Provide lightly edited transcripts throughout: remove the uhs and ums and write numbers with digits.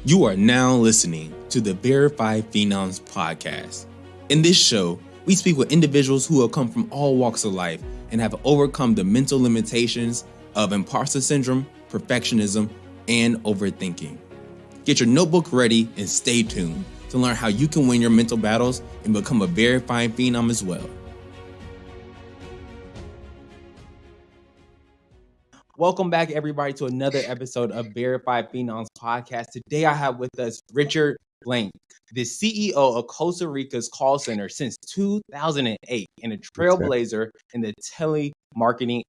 You are now listening to the Verified Phenoms podcast. In this show, we speak with individuals who have come from all walks of life and have overcome the mental limitations of imposter syndrome, perfectionism, and overthinking. Get your notebook ready and stay tuned to learn how you can win your mental battles and become a Verified Phenom as well. Welcome back, everybody, to another episode of Verified Phenoms podcast. Today, I have with us Richard Blank, the CEO of Costa Rica's call center since 2008 and a trailblazer in the telemarketing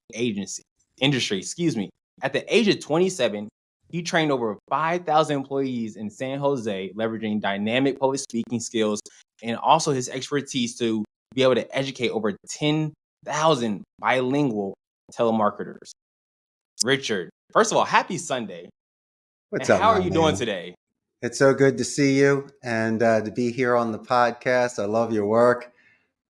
industry. At the age of 27, he trained over 5,000 employees in San Jose, leveraging dynamic public speaking skills and also his expertise to be able to educate over 10,000 bilingual telemarketers. Richard, first of all, happy Sunday. What's up, how are you doing today? It's so good to see you and to be here on the podcast. I love your work.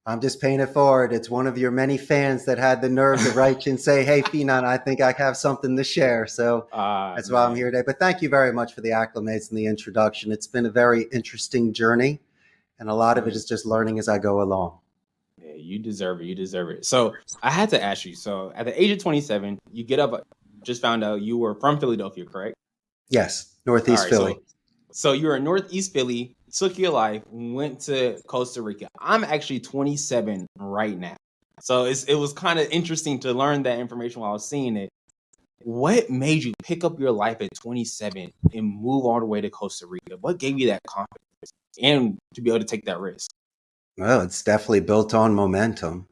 I'm just paying it forward. It's one of your many fans that had the nerve to write you and say, hey, Phenom, I think I have something to share. So that's why I'm here today. But thank you very much for the acclimates and the introduction. It's been a very interesting journey, and a lot of it is just learning as I go along. Yeah, you deserve it. You deserve it. So I had to ask you. So at the age of 27, you get up, just found out you were from Philadelphia, correct? Yes, Northeast Philly. So you were in Northeast Philly, took your life, went to Costa Rica. I'm actually 27 right now. So it was kind of interesting to learn that information while I was seeing it. What made you pick up your life at 27 and move all the way to Costa Rica? What gave you that confidence and to be able to take that risk? Well, it's definitely built on momentum.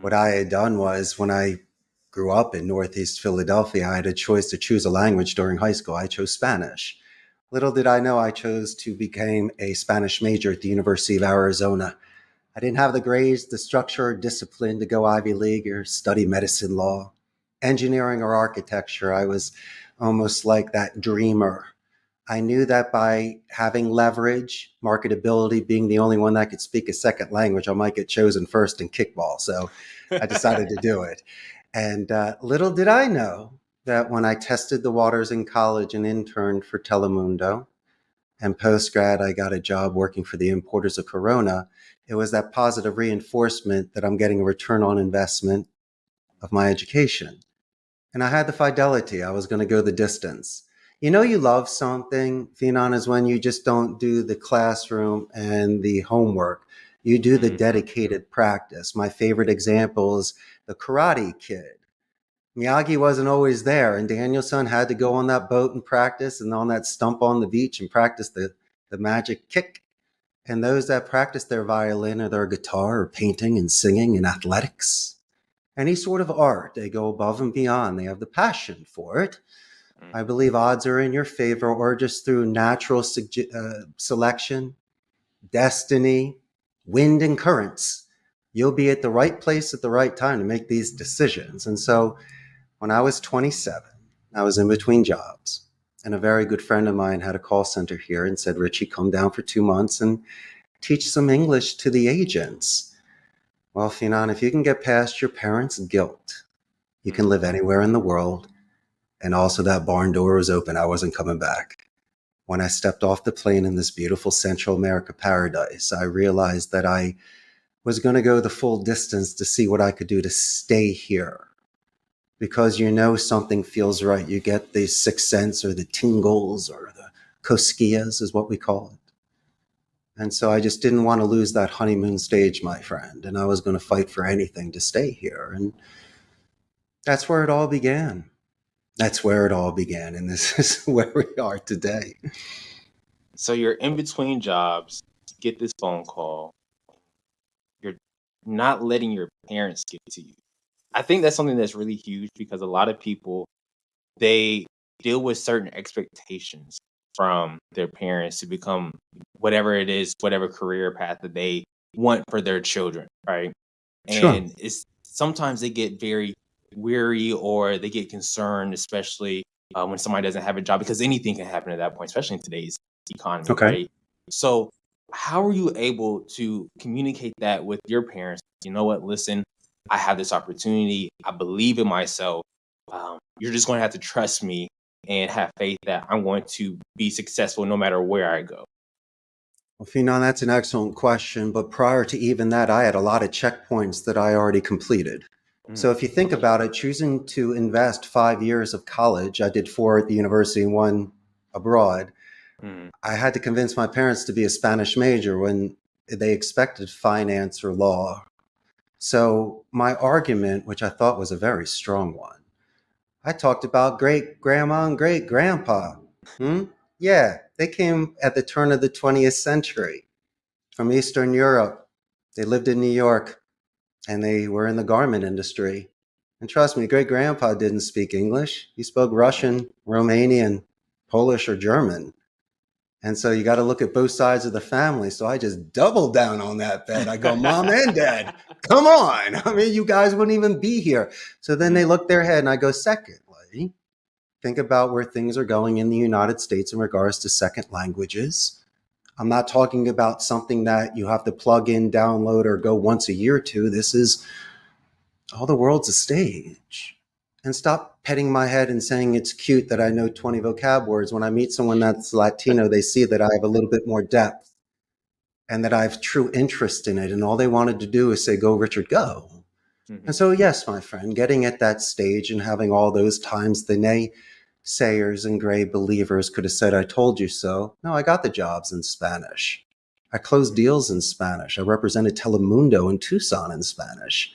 What I had done was when I grew up in Northeast Philadelphia, I had a choice to choose a language during high school. I chose Spanish. Little did I know I chose to become a Spanish major at the University of Arizona. I didn't have the grades, the structure, or discipline to go Ivy League or study medicine, law, engineering, or architecture. I was almost like that dreamer. I knew that by having leverage, marketability, being the only one that could speak a second language, I might get chosen first in kickball. So I decided to do it. And little did I know that when I tested the waters in college and interned for Telemundo, and post-grad, I got a job working for the importers of Corona. It was that positive reinforcement that I'm getting a return on investment of my education. And I had the fidelity. I was going to go the distance. You know, you love something, Phenom, is when you just don't do the classroom and the homework. You do the dedicated practice. My favorite example is the Karate Kid. Miyagi wasn't always there, and Danielson had to go on that boat and practice, and on that stump on the beach and practice the magic kick. And those that practice their violin or their guitar or painting and singing and athletics, any sort of art, they go above and beyond. They have the passion for it. I believe odds are in your favor, or just through natural selection, destiny, wind and currents, you'll be at the right place at the right time to make these decisions. And so when I was 27, I was in between jobs, and a very good friend of mine had a call center here and said, Richie, come down for 2 months and teach some English to the agents. Well, Phenom, if you can get past your parents' guilt, you can live anywhere in the world. And also that barn door was open. I wasn't coming back. When I stepped off the plane in this beautiful Central America paradise, I realized that I was going to go the full distance to see what I could do to stay here. Because you know something feels right. You get the sixth sense or the tingles or the cosquillas is what we call it. And so I just didn't want to lose that honeymoon stage, my friend. And I was going to fight for anything to stay here. And that's where it all began. That's where it all began. And this is where we are today. So you're in between jobs, get this phone call. You're not letting your parents get to you. I think that's something that's really huge because a lot of people, they deal with certain expectations from their parents to become whatever it is, whatever career path that they want for their children, right? Sure. And it's sometimes they get very weary or they get concerned, especially when somebody doesn't have a job, because anything can happen at that point, especially in today's economy, right? So how are you able to communicate that with your parents? You know what, listen, I have this opportunity. I believe in myself. You're just going to have to trust me and have faith that I'm going to be successful no matter where I go? Well, Phenom, that's an excellent question. But prior to even that, I had a lot of checkpoints that I already completed. So if you think about it, choosing to invest 5 years of college, I did 4 at the university and 1 abroad. I had to convince my parents to be a Spanish major when they expected finance or law. So my argument, which I thought was a very strong one, I talked about great grandma and great grandpa. Yeah, they came at the turn of the 20th century from Eastern Europe. They lived in New York and they were in the garment industry. And trust me, great grandpa didn't speak English. He spoke Russian, Romanian, Polish, or German. And so you got to look at both sides of the family. So I just doubled down on that bet. I go, Mom and Dad, come on. I mean, you guys wouldn't even be here. So then they look their head and I go, secondly, think about where things are going in the United States in regards to second languages. I'm not talking about something that you have to plug in, download, or go once a year to. This is all the world's a stage. And stop petting my head and saying it's cute that I know 20 vocab words. When I meet someone that's Latino, they see that I have a little bit more depth and that I have true interest in it. And all they wanted to do is say, go, Richard, go. And so, yes, my friend, getting at that stage and having all those times the naysayers and gray believers could have said, I told you so. No, I got the jobs in Spanish. I closed deals in Spanish. I represented Telemundo in Tucson in Spanish.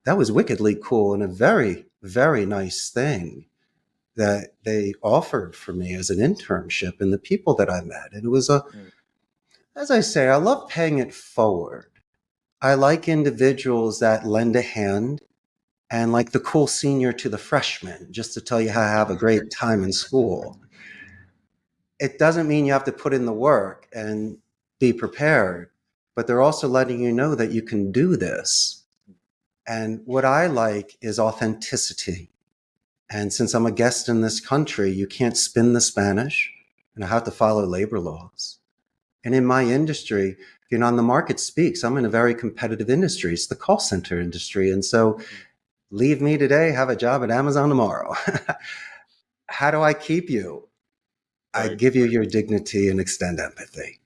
That was wickedly cool and a very, very nice thing that they offered for me as an internship and the people that I met. And it was as I say, I love paying it forward. I like individuals that lend a hand and like the cool senior to the freshman, just to tell you how to have a great time in school. It doesn't mean you have to put in the work and be prepared, but they're also letting you know that you can do this. And what I like is authenticity. And since I'm a guest in this country, you can't spin the Spanish, and I have to follow labor laws. And in my industry, you know, the market speaks. I'm in a very competitive industry. It's the call center industry. And so leave me today, have a job at Amazon tomorrow. How do I keep you? I give you your dignity and extend empathy.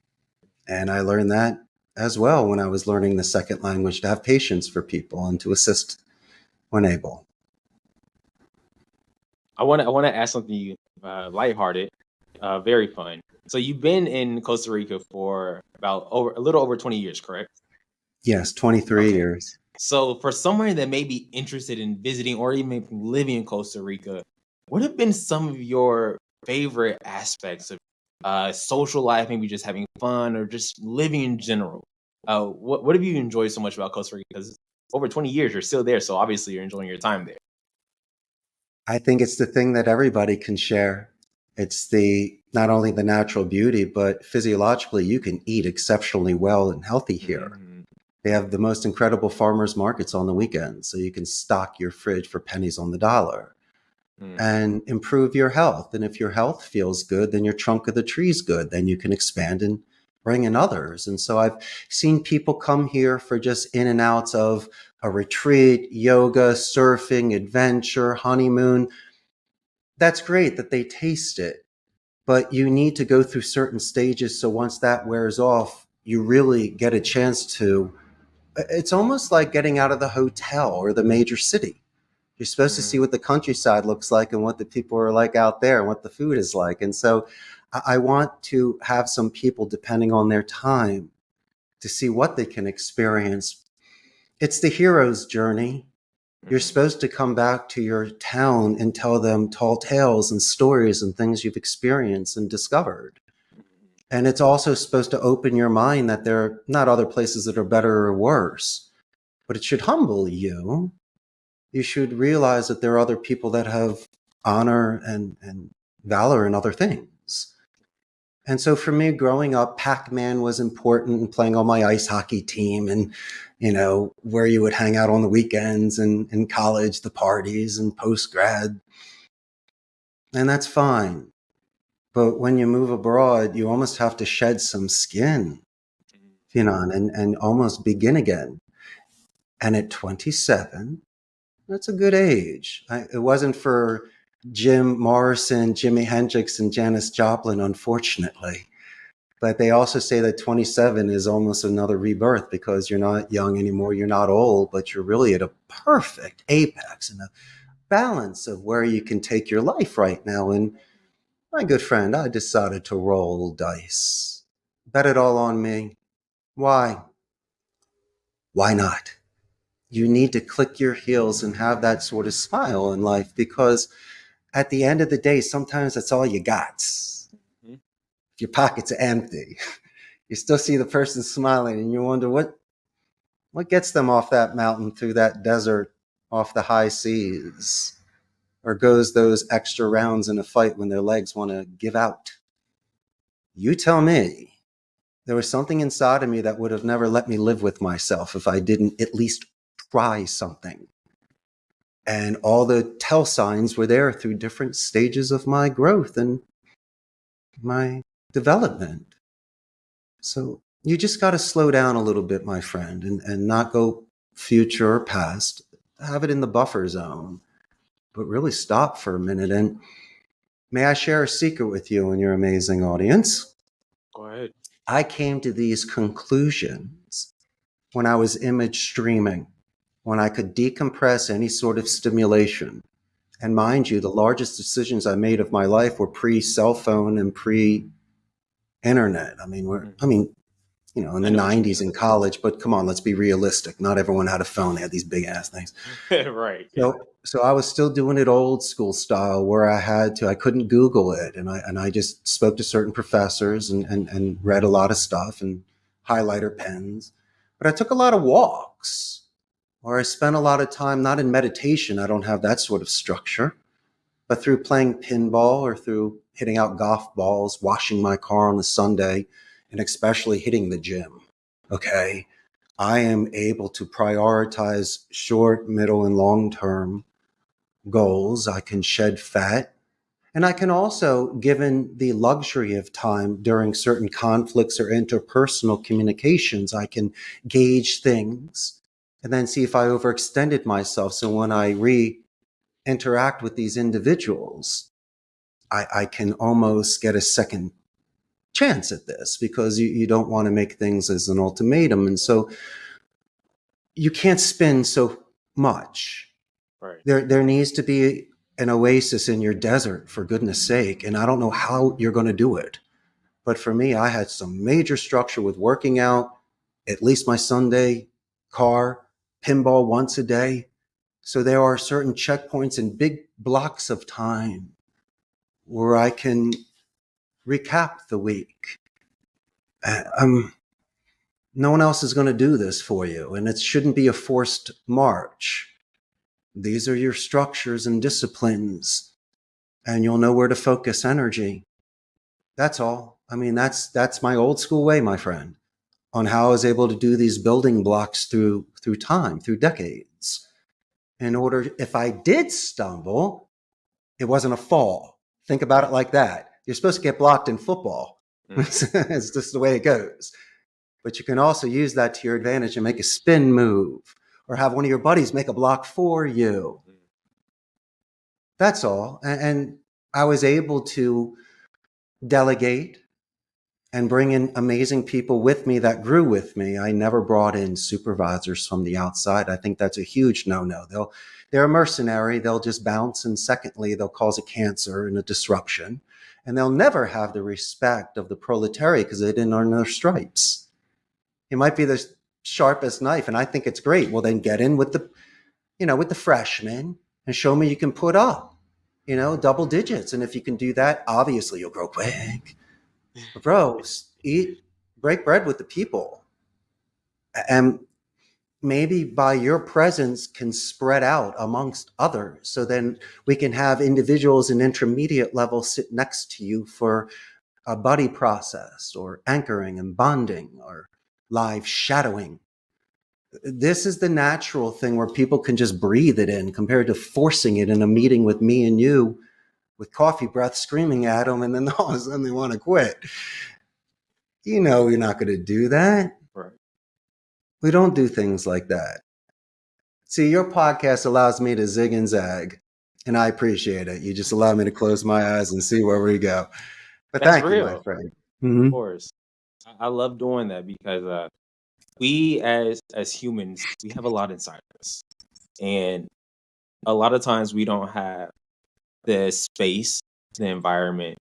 And I learned that as well when I was learning the second language, to have patience for people and to assist when able. I want to ask something lighthearted, very fun. So you've been in Costa Rica for about a little over 20 years, correct? Yes, 23 years. So for someone that may be interested in visiting or even living in Costa Rica, what have been some of your favorite aspects of social life, maybe just having fun or just living in general? What have you enjoyed so much about Costa Rica? Because over 20 years, you're still there, so obviously you're enjoying your time there. I think it's the thing that everybody can share. It's the not only the natural beauty, but physiologically, you can eat exceptionally well and healthy here. They have the most incredible farmers markets on the weekends, so you can stock your fridge for pennies on the dollar and improve your health. And if your health feels good, then your trunk of the tree's good. Then you can expand and bring in others. And so I've seen people come here for just in and outs of a retreat, yoga, surfing, adventure, honeymoon. That's great that they taste it, but you need to go through certain stages. So once that wears off, you really get a chance to, it's almost like getting out of the hotel or the major city. You're supposed to see what the countryside looks like and what the people are like out there and what the food is like. And so I want to have some people, depending on their time, to see what they can experience. It's the hero's journey. You're supposed to come back to your town and tell them tall tales and stories and things you've experienced and discovered. And it's also supposed to open your mind that there are not other places that are better or worse, but it should humble you. You should realize that there are other people that have honor and valor in other things. And so for me, growing up, Pac-Man was important and playing on my ice hockey team and, you know, where you would hang out on the weekends and in college, the parties and post-grad. And that's fine. But when you move abroad, you almost have to shed some skin, you know, and almost begin again. And at 27, that's a good age. It wasn't for Jim Morrison, Jimi Hendrix, and Janis Joplin, unfortunately. But they also say that 27 is almost another rebirth because you're not young anymore, you're not old, but you're really at a perfect apex and a balance of where you can take your life right now. And my good friend, I decided to roll dice. Bet it all on me. Why? Why not? You need to click your heels and have that sort of smile in life because at the end of the day, sometimes that's all you got. Mhm. If your pockets are empty, you still see the person smiling and you wonder what gets them off that mountain through that desert off the high seas or goes those extra rounds in a fight when their legs want to give out. You tell me. There was something inside of me that would have never let me live with myself if I didn't at least try something. And all the tell signs were there through different stages of my growth and my development. So you just got to slow down a little bit, my friend, and not go future or past. Have it in the buffer zone, but really stop for a minute. And may I share a secret with you and your amazing audience? Go ahead. I came to these conclusions when I was image streaming, when I could decompress any sort of stimulation. And mind you, the largest decisions I made of my life were pre-cell phone and pre-internet. I mean, in the 90s in college, but come on, let's be realistic. Not everyone had a phone. They had these big ass things. Right. Yeah. So I was still doing it old school style where I couldn't Google it. And I just spoke to certain professors and read a lot of stuff and highlighter pens. But I took a lot of walks or I spent a lot of time, not in meditation. I don't have that sort of structure, but through playing pinball or through hitting out golf balls, washing my car on a Sunday, and especially hitting the gym. Okay. I am able to prioritize short, middle, and long term goals. I can shed fat. And I can also, given the luxury of time during certain conflicts or interpersonal communications, I can gauge things and then see if I overextended myself. So when I interact with these individuals, I can almost get a second chance at this because you don't want to make things as an ultimatum. And so you can't spin so much. Right. There needs to be an oasis in your desert, for goodness sake. And I don't know how you're going to do it. But for me, I had some major structure with working out, at least my Sunday car, pinball once a day. So there are certain checkpoints and big blocks of time where I can recap the week. No one else is going to do this for you, and it shouldn't be a forced march. These are your structures and disciplines, and you'll know where to focus energy. That's all. I mean, that's my old school way, my friend, on how I was able to do these building blocks through time, through decades. In order, if I did stumble, it wasn't a fall. Think about it like that. You're supposed to get blocked in football. It's just the way it goes. But you can also use that to your advantage and make a spin move or have one of your buddies make a block for you. That's all. And I was able to delegate and bring in amazing people with me that grew with me. I never brought in supervisors from the outside. I think that's a huge no-no. They're a mercenary. They'll just bounce. And secondly, they'll cause a cancer and a disruption. And they'll never have the respect of the proletariat because they didn't earn their stripes. He might be the sharpest knife, and I think it's great. Well, then get in with the freshmen and show me you can put up, double digits. And if you can do that, obviously you'll grow quick. But bro, break bread with the people. And maybe by your presence can spread out amongst others. So then we can have individuals in intermediate level sit next to you for a buddy process or anchoring and bonding or live shadowing. This is the natural thing where people can just breathe it in compared to forcing it in a meeting with me and you with coffee breath screaming at them and then all of a sudden they want to quit. You're not going to do that. Right. We don't do things like that. See, your podcast allows me to zig and zag And I appreciate it. You just allow me to close my eyes and see where we go. But That's thank you, my real, friend. of Hmm. course. I love doing that because we as humans, we have a lot inside of us. And a lot of times we don't have the space, the environment,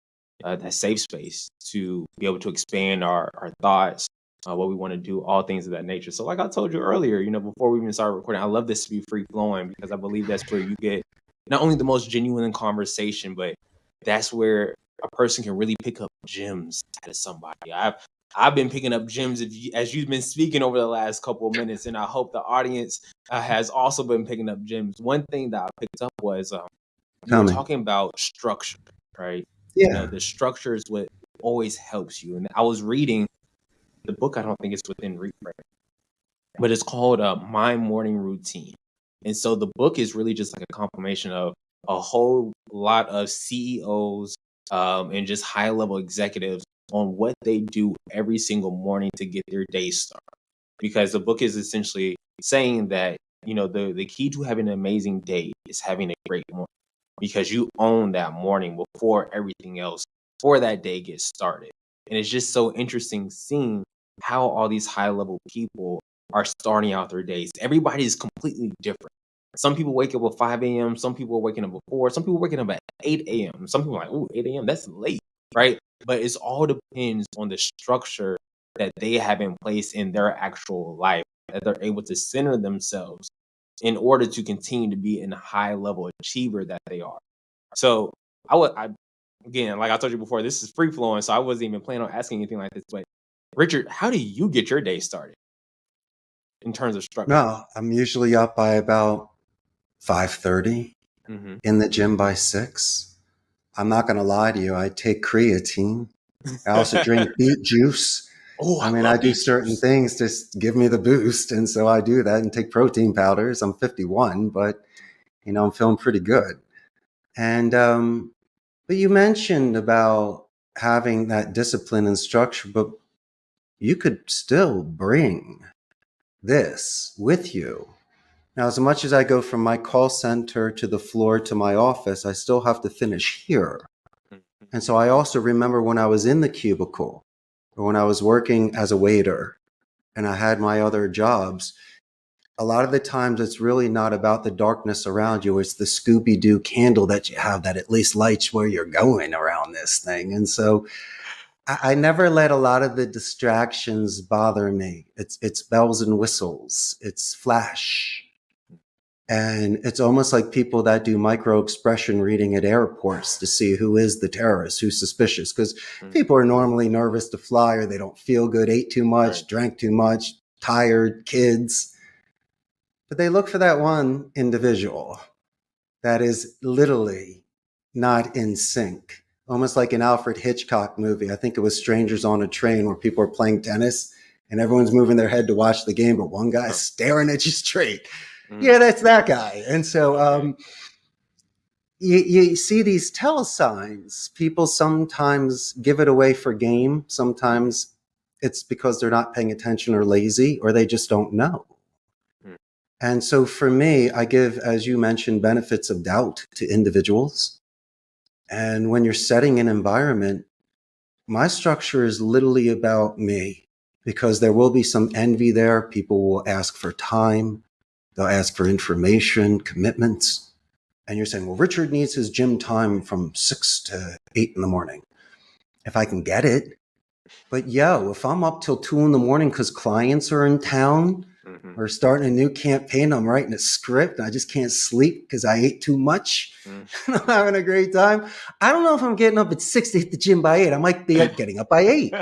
that safe space to be able to expand our thoughts, what we want to do, all things of that nature. So, like I told you earlier, before we even started recording, I love this to be free flowing because I believe that's where you get not only the most genuine conversation, but that's where a person can really pick up gems out of somebody. I've been picking up gems as you've been speaking over the last couple of minutes, and I hope the audience has also been picking up gems. One thing that I picked up was you Tell were me. talking about structure, right? Yeah. The structure is what always helps you. And I was reading the book, I don't think it's within Reframe, but it's called My Morning Routine. And so the book is really just like a confirmation of a whole lot of CEOs and just high level executives on what they do every single morning to get their day started. Because the book is essentially saying that, the key to having an amazing day is having a great morning because you own that morning before everything else for that day gets started. And it's just so interesting seeing how all these high level people are starting out their days. Everybody is completely different. Some people wake up at 5 a.m., some people are waking up at 4, some people are waking up at 8 a.m. Some people are like, oh, 8 a.m., that's late, right? But it's all depends on the structure that they have in place in their actual life, that they're able to center themselves in order to continue to be in a high level achiever that they are. So I again, like I told you before, this is free flowing, so I wasn't even planning on asking anything like this. But Richard, how do you get your day started in terms of structure? No, I'm usually up by about 5:30, Hmm. in the gym by 6. I'm not going to lie to you. I take creatine. I also drink beet juice. Oh, I I mean, I love do beet certain juice. things to give me the boost. And so I do that and take protein powders. I'm 51, but, I'm feeling pretty good. And, but you mentioned about having that discipline and structure, but you could still bring this with you. Now, as much as I go from my call center to the floor to my office, I still have to finish here. Mhm. And so I also remember when I was in the cubicle or when I was working as a waiter and I had my other jobs, a lot of the times it's really not about the darkness around you. It's the Scooby Doo candle that you have that at least lights where you're going around this thing. And so I never let a lot of the distractions bother me. It's bells and whistles, it's flash. And it's almost like people that do micro expression reading at airports to see who is the terrorist, who's suspicious. Because Mhm. people are normally nervous to fly or they don't feel good, ate too Right. much, drank too much, tired, kids. But they look for that one individual that is literally not in sync. Almost like an Alfred Hitchcock movie. I think it was Strangers on a Train where people are playing tennis and everyone's moving their head to watch the game, but one guy's Huh. staring at you straight. Mm. Yeah, that's that guy. And so Okay. you see these telesigns. People sometimes give it away for game. Mhm. Sometimes it's because they're not paying attention or lazy or they just don't know. Mm. And so for me, I give, as you mentioned, benefits of doubt to individuals. And when you're setting an environment, my structure is literally about me because there will be some envy there. People will ask for time, they'll ask for information, commitments. And you're saying, well, Richard needs his gym time from 6 to 8 in the morning. If I can get it. But yo, if I'm up till 2 in the morning because clients are in town Mhm. or starting a new campaign, I'm writing a script and I just can't sleep because I ate too much Mm. and I'm having a great time. I don't know if I'm getting up at 6 to hit the gym by 8. I might be getting up by 8.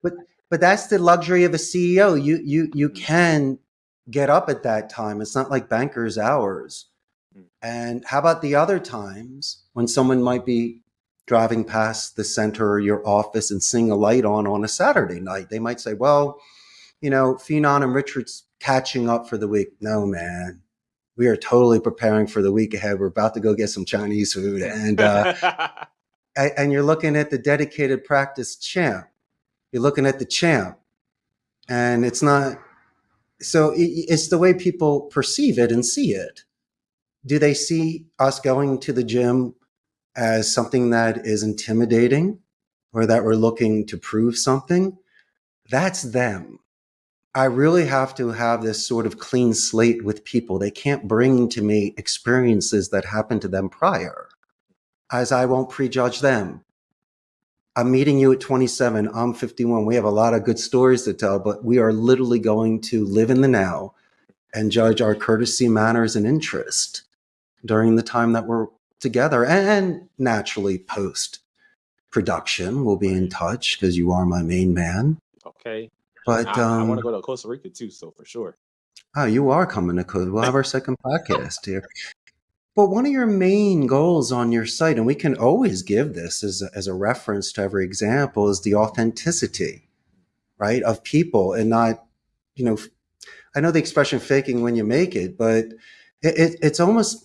But but that's the luxury of a CEO. You Mhm. can get up at that time. It's not like banker's hours. Mm. And how about the other times when someone might be driving past the center or your office and seeing a light on a Saturday night? They might say, well, Phenom and Richard's catching up for the week. No, man. We are totally preparing for the week ahead. We're about to go get some Chinese food. And you're looking at the dedicated practice champ. You're looking at the champ. And it's not, so it's the way people perceive it and see it. do they see us going to the gym as something that is intimidating or that we're looking to prove something? That's them. I really have to have this sort of clean slate with people. They can't bring to me experiences that happened to them prior, as I won't prejudge them. I'm meeting you at 27. I'm 51. We have a lot of good stories to tell, but we are literally going to live in the now and judge our courtesy, manners, and interest during the time that we're together. And naturally, post production, we'll be in touch because you are my main man. Okay. But I want to go to Costa Rica too, so for sure. Oh, you are coming to Costa. We'll have our second podcast here. But one of your main goals on your site, and we can always give this as a reference to every example, is the authenticity, right, of people, and not, I know the expression faking when you make it, but it's almost,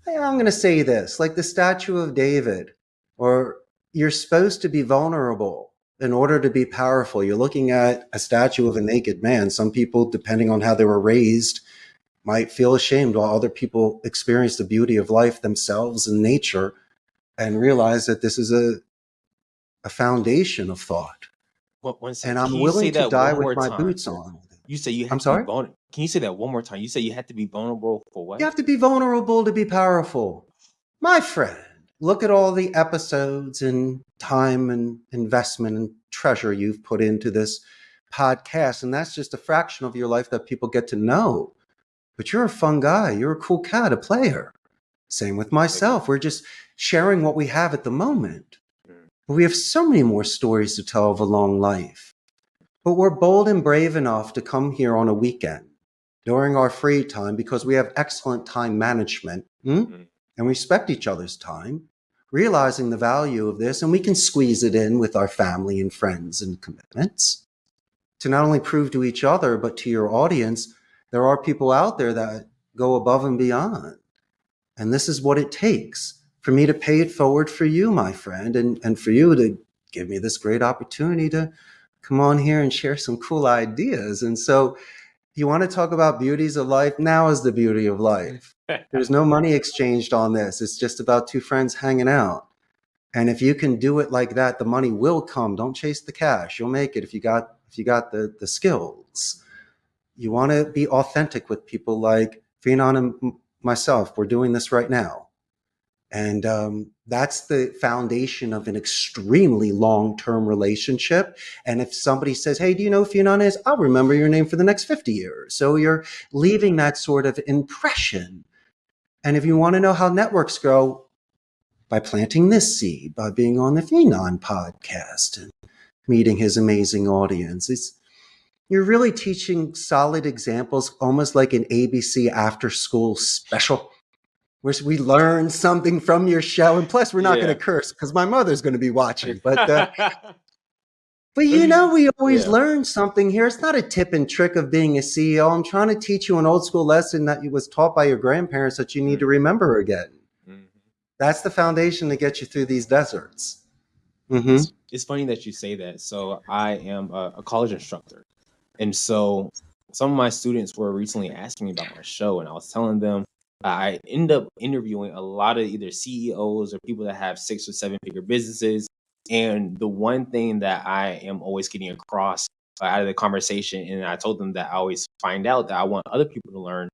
I'm going to say this, like the statue of David, or you're supposed to be vulnerable in order to be powerful. You're looking at a statue of a naked man. Some people, depending on how they were raised, might feel ashamed, while other people experience the beauty of life themselves and nature and realize that this is a foundation of thought. Well, and I'm willing to die with my boots on. You say you have I'm to sorry? be vulnerable. Can you say that one more time? You say you have to be vulnerable for what? You have to be vulnerable to be powerful. My friend, look at all the episodes and time and investment and treasure you've put into this podcast. And that's just a fraction of your life that people get to know. But you're a fun guy. You're a cool cat, a player. Same with myself. We're just sharing what we have at the moment. But we have so many more stories to tell of a long life. But we're bold and brave enough to come here on a weekend during our free time because we have excellent time management and respect each other's time, realizing the value of this, and we can squeeze it in with our family and friends and commitments to not only prove to each other, but to your audience, there are people out there that go above and beyond. And this is what it takes for me to pay it forward for you, my friend, and for you to give me this great opportunity to come on here and share some cool ideas. And so you want to talk about beauties of life? Now is the beauty of life. There's no money exchanged on this. It's just about two friends hanging out. And if you can do it like that, the money will come. Don't chase the cash. You'll make it if you got the skills. You want to be authentic with people like Phenom and myself. We're doing this right now. And that's the foundation of an extremely long-term relationship. And if somebody says, hey, do you know who Phenom is? I'll remember your name for the next 50 years. So you're leaving that sort of impression. And if you want to know how networks grow, by planting this seed, by being on the Phenom podcast and meeting his amazing audience, you're really teaching solid examples, almost like an ABC after-school special, where we learn something from your show. And plus, we're not going to curse because my mother's going to be watching. But we always learn something here. It's not a tip and trick of being a CEO. I'm trying to teach you an old school lesson that was taught by your grandparents that you need to remember again. That's the foundation to get you through these deserts. It's funny that you say that. So I am a college instructor. And so some of my students were recently asking me about my show, and I was telling them I end up interviewing a lot of either CEOs or people that have 6 or 7 figure businesses. And the one thing that I am always getting across out of the conversation, and I told them that I always find out that I want other people to learn,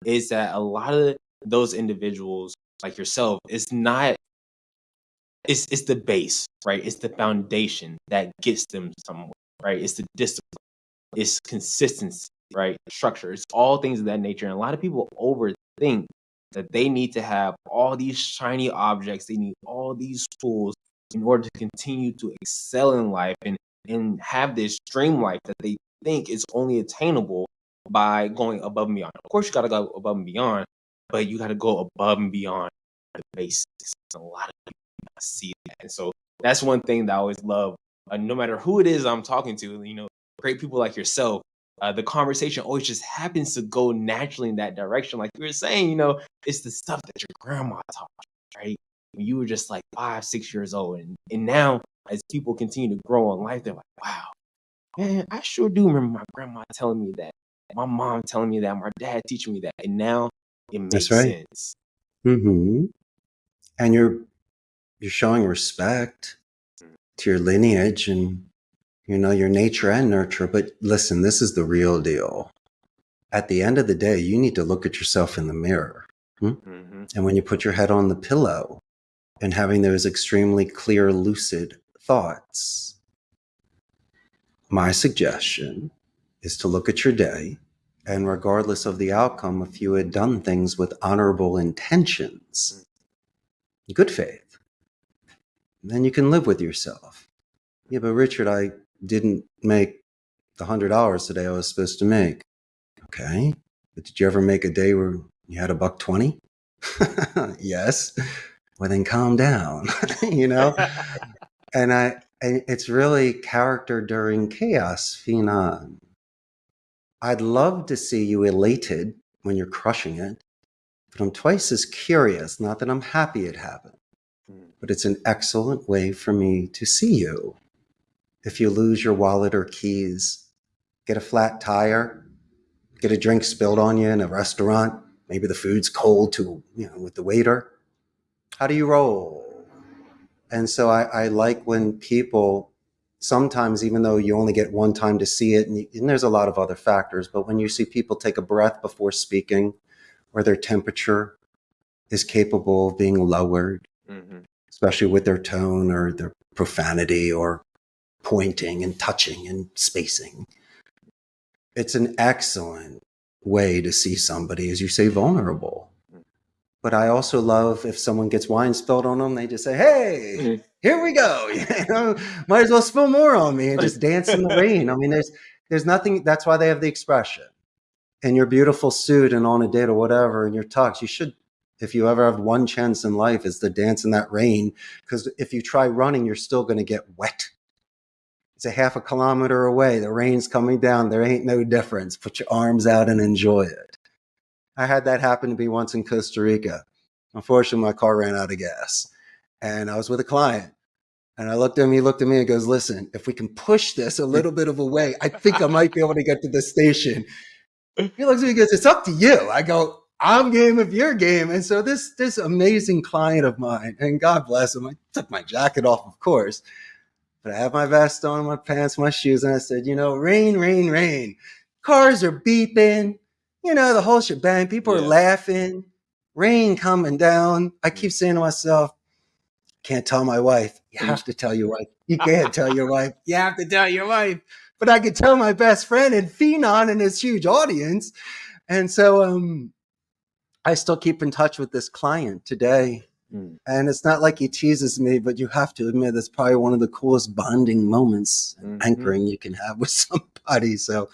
is that a lot of those individuals like yourself, it's the base, right? It's the foundation that gets them somewhere, right? It's the discipline, it's consistency, right? Structure, it's all things of that nature. And a lot of people overthink that they need to have all these shiny objects, they need all these tools in order to continue to excel in life and have this dream life that they think is only attainable by going above and beyond. Of course, you got to go above and beyond, but you got to go above and beyond the basics. A lot of people see that. And so that's one thing that I always love, no matter who it is I'm talking to, great people like yourself, the conversation always just happens to go naturally in that direction. Like you were saying, it's the stuff that your grandma taught you, right? When you were just like 5, 6 years old. And now as people continue to grow in life, they're like, wow, man, I sure do remember my grandma telling me that, my mom telling me that, my dad teaching me that. And now it makes sense. Mm-hmm. And you're showing respect to your lineage and your nature and nurture. But listen, this is the real deal. At the end of the day, you need to look at yourself in the mirror. Mm-hmm. And when you put your head on the pillow and having those extremely clear, lucid thoughts, my suggestion is to look at your day, and regardless of the outcome, if you had done things with honorable intentions, good faith, then you can live with yourself. Yeah, but Richard, I didn't make the $100 today I was supposed to make. Okay, but did you ever make a day where you had $1.20? Yes. Well, then calm down. And it's really character during chaos, Phenom. I'd love to see you elated when you're crushing it, but I'm twice as curious. Not that I'm happy it happened, but it's an excellent way for me to see you. If you lose your wallet or keys, get a flat tire, get a drink spilled on you in a restaurant, maybe the food's cold with the waiter. How do you roll? And so I like when people, sometimes, even though you only get one time to see it, and there's a lot of other factors, but when you see people take a breath before speaking, or their temperature is capable of being lowered, especially with their tone or their profanity or pointing and touching and spacing, it's an excellent way to see somebody, as you say, vulnerable. But I also love if someone gets wine spilled on them, they just say, hey, here we go. Might as well spill more on me and just dance in the rain. I mean, there's nothing. That's why they have the expression. In your beautiful suit and on a date or whatever, in your tux, you should, if you ever have one chance in life, is to dance in that rain. Because if you try running, you're still going to get wet. It's a half a kilometer away. The rain's coming down. There ain't no difference. Put your arms out and enjoy it. I had that happen to me once in Costa Rica. Unfortunately, my car ran out of gas. And I was with a client. And I looked at him, he looked at me and goes, listen, if we can push this a little bit of a way, I think I might be able to get to the station. He looks at me and goes, it's up to you. I go, I'm game if you're game. And so this amazing client of mine, and God bless him, I took my jacket off, of course. But I have my vest on, my pants, my shoes. And I said, rain, rain, rain. Cars are beeping. The whole shebang. People are laughing. Rain coming down. I keep saying to myself, can't tell my wife. You have to tell your wife. You can't tell your wife. You have to tell your wife. But I could tell my best friend and Phenom and his huge audience. And so I still keep in touch with this client today. And it's not like he teases me, but you have to admit it's probably one of the coolest bonding moments, anchoring you can have with somebody. So,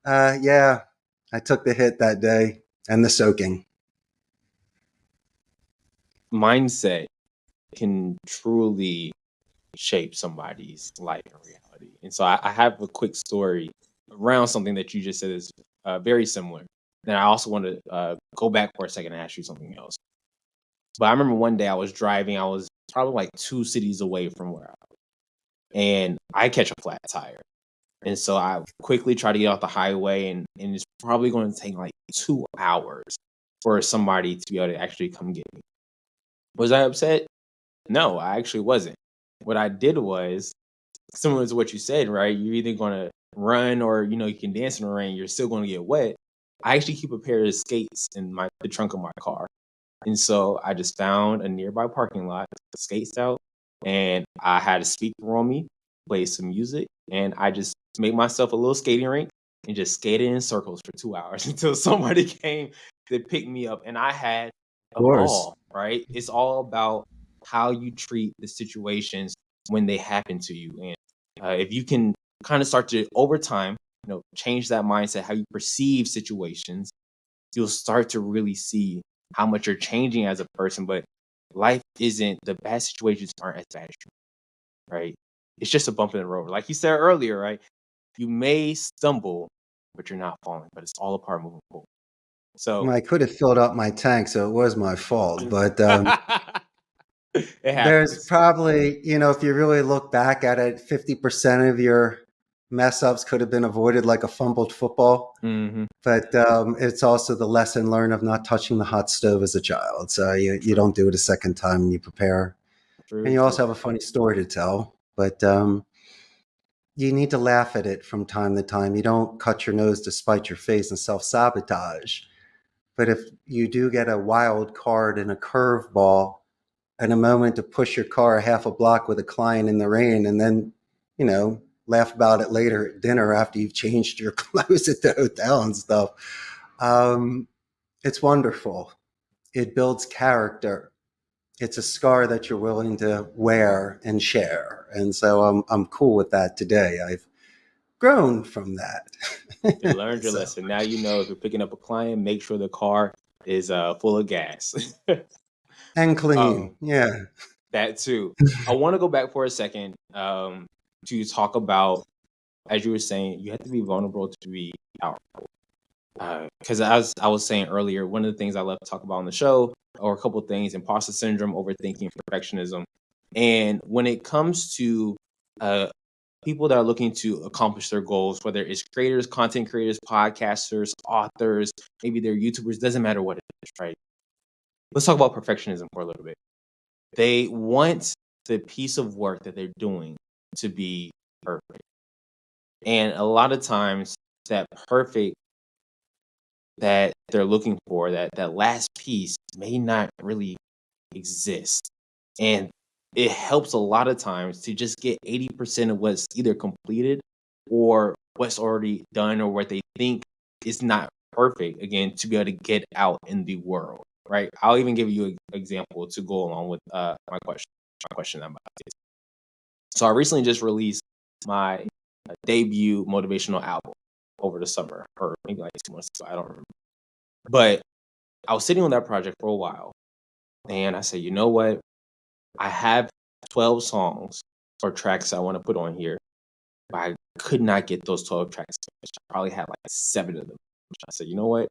I took the hit that day and the soaking. Mindset can truly shape somebody's life and reality. And so I have a quick story around something that you just said is very similar. Then I also want to go back for a second and ask you something else. But I remember one day I was driving. I was probably like 2 cities away from where I was. And I catch a flat tire. And so I quickly try to get off the highway, and it's probably going to take like 2 hours for somebody to be able to actually come get me. Was I upset? No, I actually wasn't. What I did was similar to what you said, right? You're either going to run or, you can dance in the rain. You're still going to get wet. I actually keep a pair of skates in the trunk of my car. And so I just found a nearby parking lot, skates out, and I had a speaker on me, played some music, and I just made myself a little skating rink and just skated in circles for 2 hours until somebody came to pick me up. And I had a ball, right? It's all about how you treat the situations when they happen to you. And if you can kind of start to, over time, change that mindset, how you perceive situations, you'll start to really see how much you're changing as a person. But life isn't, the bad situations aren't as bad as you, right? It's just a bump in the road. Like you said earlier, right? You may stumble, but you're not falling, but it's all a part of moving forward. So I could have filled up my tank, so it was my fault. But there's probably, if you really look back at it, 50% of your mess ups could have been avoided, like a fumbled football. Mm-hmm. But it's also the lesson learned of not touching the hot stove as a child. So you don't do it a second time and you prepare. True, And you true. also have a funny story to tell. But you need to laugh at it from time to time. You don't cut your nose to spite your face and self-sabotage. But if you do get a wild card and a curveball and a moment to push your car half a block with a client in the rain and then, laugh about it later at dinner after you've changed your clothes at the hotel and stuff, it's wonderful. It builds character. It's a scar that you're willing to wear and share. And so I'm cool with that today. I've grown from that. You learned your So, lesson. Now you know if you're picking up a client, make sure the car is full of gas. and um, clean. Yeah. that too. I want to go back for a second to talk about, as you were saying, you have to be vulnerable to be powerful. Because as I was saying earlier, one of the things I love to talk about on the show, or a couple of things: imposter syndrome, overthinking, perfectionism. And when it comes to uh, people that are looking to accomplish their goals, whether it's creators, content creators, podcasters, authors, maybe they're YouTubers, doesn't matter what it is, right? Let's talk about perfectionism for a little bit. They want the piece of work that they're doing to be perfect. And a lot of times that perfect that they're looking for, that last piece may not really exist. And it helps a lot of times to just get 80% of what's either completed or what's already done or what they think is not perfect, again, to be able to get out in the world, right? I'll even give you an example to go along with my question I'm about to get. So I recently just released my debut motivational album over the summer, or maybe like 2 months ago, I don't remember. But I was sitting on that project for a while, and I said, you know what? I have 12 songs or tracks I want to put on here, but I could not get those 12 tracks finished. I probably had like 7 of them. I said, you know what?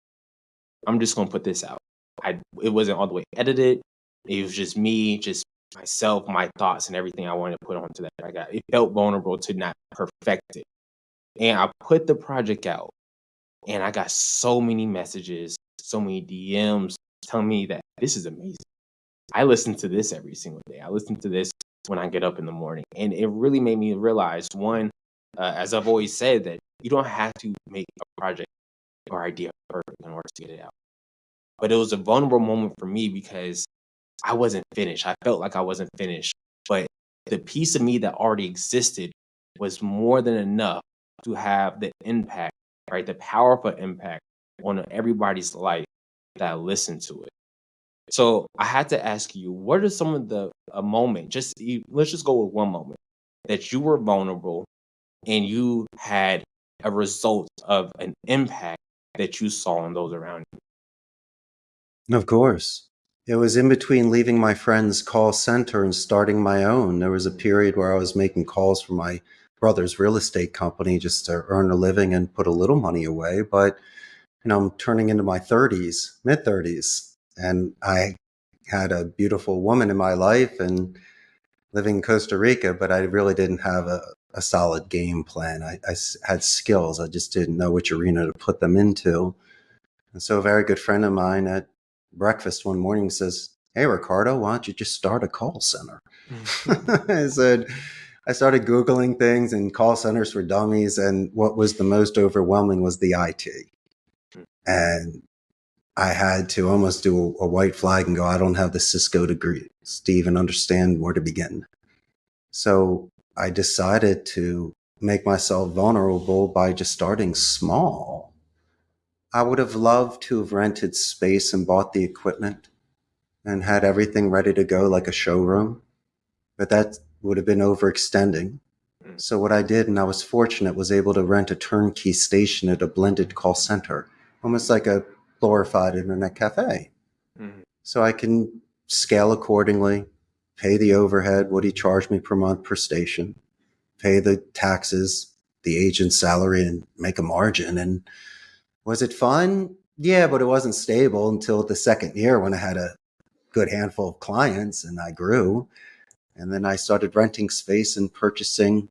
I'm just gonna put this out. It wasn't all the way edited. It was just me, just myself, my thoughts, and everything I wanted to put onto that track. It felt vulnerable to not perfect it. And I put the project out, and I got so many messages, so many DMs telling me that this is amazing. I listen to this every single day. I listen to this when I get up in the morning. And it really made me realize, one, as I've always said, that you don't have to make a project or idea perfect in order to get it out. But it was a vulnerable moment for me because I wasn't finished. I felt like I wasn't finished. But the piece of me that already existed was more than enough to have the impact, right? The powerful impact on everybody's life that listened to it. So I had to ask you, what are some of the a moment? Let's just go with one moment that you were vulnerable and you had a result of an impact that you saw in those around Of course. It was in between leaving my friend's call center and starting my own. There was a period where I was making calls for my brother's real estate company just to earn a living and put a little money away. But, I'm turning into my 30s, mid 30s, and I had a beautiful woman in my life and living in Costa Rica, but I really didn't have a solid game plan. I had skills. I just didn't know which arena to put them into. And so a very good friend of mine at breakfast one morning says, "Hey, Ricardo, why don't you just start a call center?" you. I said, I started Googling things and call centers for dummies. And what was the most overwhelming was the IT. And I had to almost do a white flag and go, I don't have the Cisco degree to even understand where to begin. So I decided to make myself vulnerable by just starting small. I would have loved to have rented space and bought the equipment and had everything ready to go like a showroom, but that would have been overextending. So what I did, and I was fortunate, was able to rent a turnkey station at a blended call center, almost like a glorified internet cafe. Mhm. So I can scale accordingly, pay the overhead, what he charged me per month per station, pay the taxes, the agent's salary, and make a margin. And was it fun? Yeah, but it wasn't stable until the second year when I had a good handful of clients and I grew. And then I started renting space and purchasing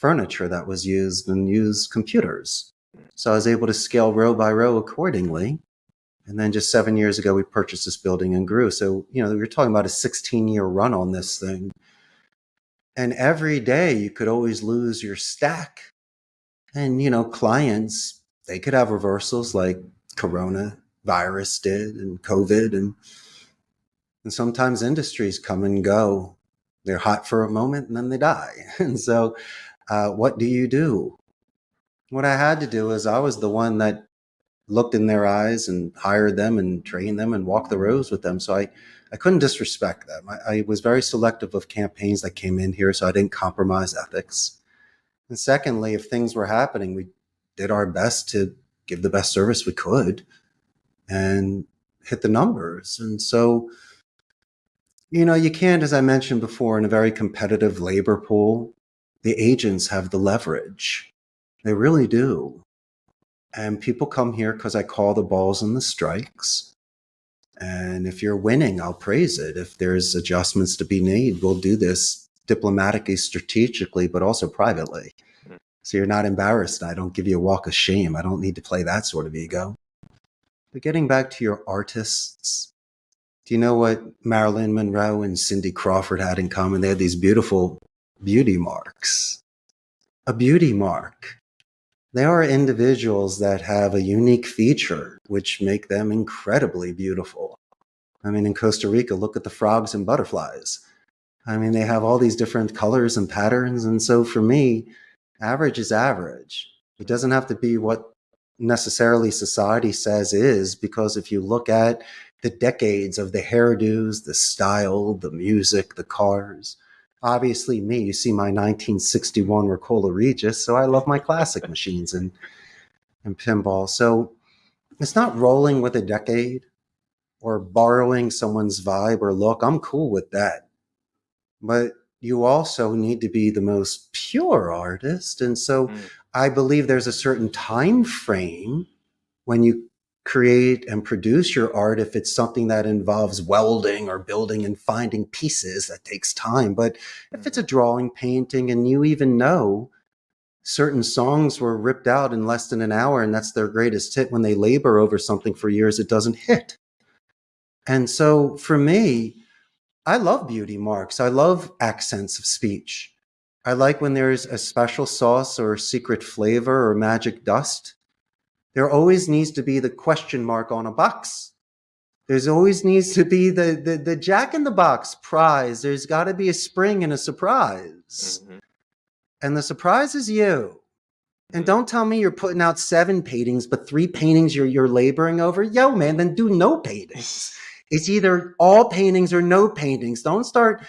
furniture that was used and use computers. So I was able to scale row by row accordingly. And then just 7 years ago, we purchased this building and grew. So, you're talking about a 16-year run on this thing. And every day you could always lose your stack. And, clients, they could have reversals like coronavirus did and COVID. And sometimes industries come and go. They're hot for a moment and then they die. And so what do you do? What I had to do is I was the one that looked in their eyes and hired them and trained them and walked the rows with them. So I couldn't disrespect them. I was very selective of campaigns that came in here, so I didn't compromise ethics. And secondly, if things were happening, we did our best to give the best service we could and hit the numbers. And so, you can't, as I mentioned before, in a very competitive labor pool, the agents have the leverage. They really do. And people come here because I call the balls and the strikes. And if you're winning, I'll praise it. If there's adjustments to be made, we'll do this diplomatically, strategically, but also privately. So you're not embarrassed. I don't give you a walk of shame. I don't need to play that sort of ego. But getting back to your artists, do you know what Marilyn Monroe and Cindy Crawford had in common? They had these beautiful beauty marks. A beauty mark. They are individuals that have a unique feature which make them incredibly beautiful. I mean, in Costa Rica, look at the frogs and butterflies. I mean, they have all these different colors and patterns. And so for me, average is average. It doesn't have to be what necessarily society says is, because if you look at the decades of the hairdos, the style, the music, the cars, obviously me, you see my 1961 Ricola Regis, so I love my classic machines and pinball. So it's not rolling with a decade or borrowing someone's vibe or look. I'm cool with that. But you also need to be the most pure artist. And so I believe there's a certain time frame when you create and produce your art. If it's something that involves welding or building and finding pieces, that takes time. But if it's a drawing, painting, and you even know certain songs were ripped out in less than an hour and that's their greatest hit, when they labor over something for years, it doesn't hit. And so for me, I love beauty marks. I love accents of speech. I like when there's a special sauce or secret flavor or magic dust. There always needs to be the question mark on a box. There's always needs to be the Jack in the Box prize. There's got to be a spring and a surprise. Mm-hmm. And the surprise is you. And don't tell me you're putting out 7 paintings, but 3 paintings you're laboring over. Yo, man, then do no paintings. It's either all paintings or no paintings. Don't start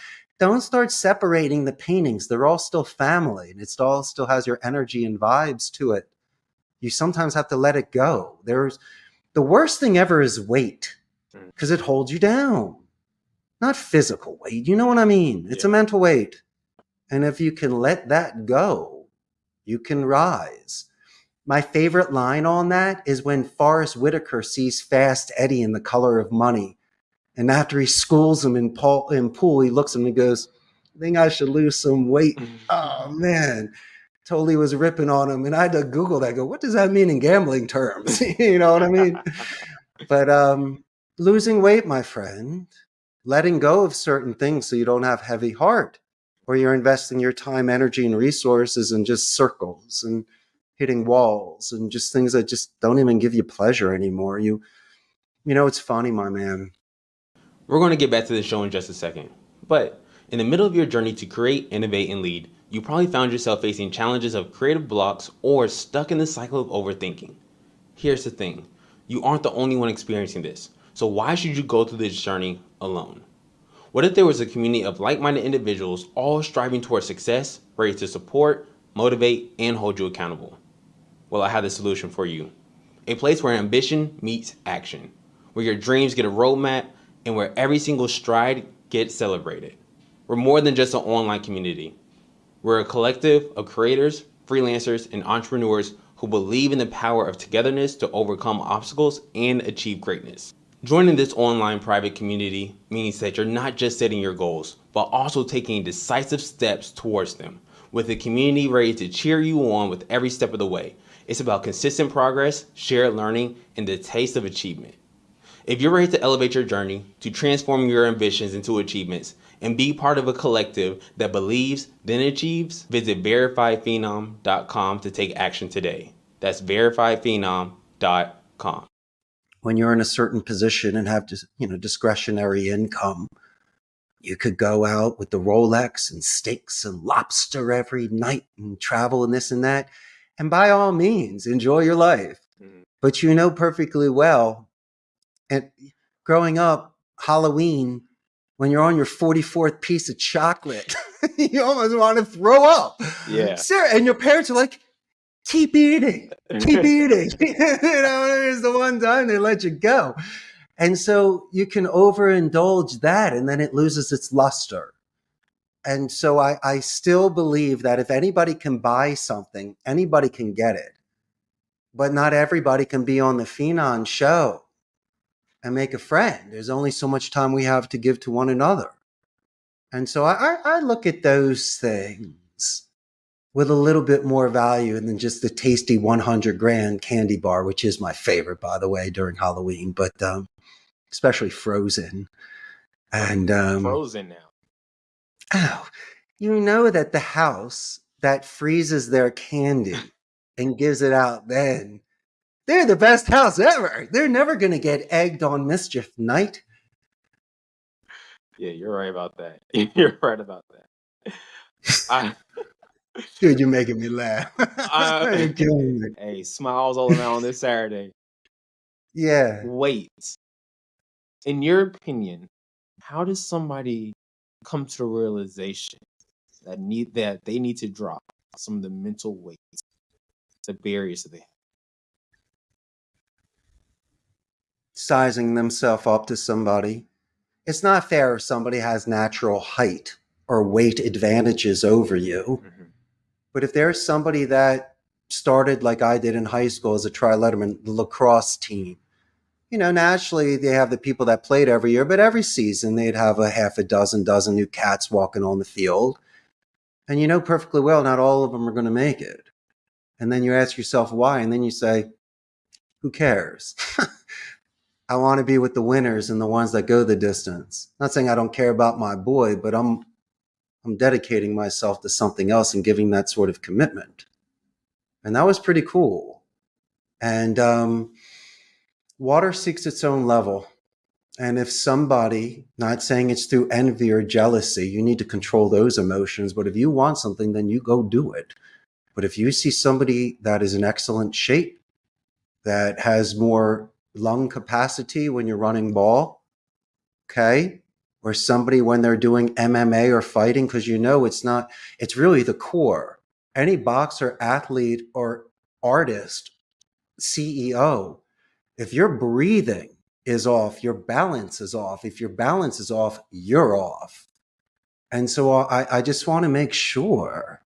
separating the paintings. They're all still family, and it all still has your energy and vibes to it. You sometimes have to let it go. The worst thing ever is weight, because it holds you down. Not physical weight. You know what I mean? It's a mental weight. And if you can let that go, you can rise. My favorite line on that is when Forrest Whitaker sees Fast Eddie in The Color of Money. And after he schools him in pool, he looks at him and goes, I think I should lose some weight. Oh, man. Totally was ripping on him. And I had to Google that. Go, what does that mean in gambling terms? You know what I mean? But losing weight, my friend, letting go of certain things so you don't have heavy heart, or you're investing your time, energy, and resources in just circles and hitting walls and just things that just don't even give you pleasure anymore. You know, it's funny, my man. We're going to get back to the show in just a second. But in the middle of your journey to create, innovate, and lead, you probably found yourself facing challenges of creative blocks or stuck in the cycle of overthinking. Here's the thing. You aren't the only one experiencing this. So why should you go through this journey alone? What if there was a community of like-minded individuals all striving towards success, ready to support, motivate, and hold you accountable? Well, I have the solution for you. A place where ambition meets action, where your dreams get a roadmap, and where every single stride gets celebrated. We're more than just an online community. We're a collective of creators, freelancers, and entrepreneurs who believe in the power of togetherness to overcome obstacles and achieve greatness. Joining this online private community means that you're not just setting your goals, but also taking decisive steps towards them. with a community ready to cheer you on with every step of the way. It's about consistent progress, shared learning, and the taste of achievement. If you're ready to elevate your journey, to transform your ambitions into achievements, and be part of a collective that believes, then achieves, visit verifiedphenom.com to take action today. That's verifiedphenom.com. When you're in a certain position and have discretionary income, you could go out with the Rolex and steaks and lobster every night and travel and this and that. And by all means, enjoy your life. But you know perfectly well, and growing up, Halloween, when you're on your 44th piece of chocolate, you almost want to throw up. Yeah. Sir, and your parents are like, keep eating, keep eating. There's the one time they let you go. And so you can overindulge that and then it loses its luster. And so I still believe that if anybody can buy something, anybody can get it. But not everybody can be on the Phenom show and make a friend. There's only so much time we have to give to one another. And so I look at those things with a little bit more value than just the tasty 100 grand candy bar, which is my favorite, by the way, during Halloween, but especially frozen. And Frozen now. Oh, you know that the house that freezes their candy and gives it out then, they're the best house ever. They're never going to get egged on mischief night. Yeah, you're right about that. You're right about that. Dude, you're making me laugh. You're killing me. Hey, smiles all around this Saturday. Yeah. Wait. In your opinion, how does somebody come to the realization that they need to drop some of the mental weight, the barriers that they have? Sizing themselves up to somebody. It's not fair if somebody has natural height or weight advantages over you. Mm-hmm. But if there's somebody that started like I did in high school as a tri-letterman lacrosse team, naturally they have the people that played every year, but every season they'd have a half a dozen new cats walking on the field. And you know perfectly well, not all of them are going to make it. And then you ask yourself why, and then you say, who cares? I want to be with the winners and the ones that go the distance. Not saying I don't care about my boy, but I'm dedicating myself to something else and giving that sort of commitment. And that was pretty cool. And water seeks its own level. And if somebody, not saying it's through envy or jealousy, you need to control those emotions. But if you want something, then you go do it. But if you see somebody that is in excellent shape, that has more lung capacity when you're running ball, okay? Or somebody when they're doing MMA or fighting, because it's really the core. Any boxer, athlete, or artist, CEO, if your breathing is off, your balance is off. If your balance is off, you're off. And so I just want to make sure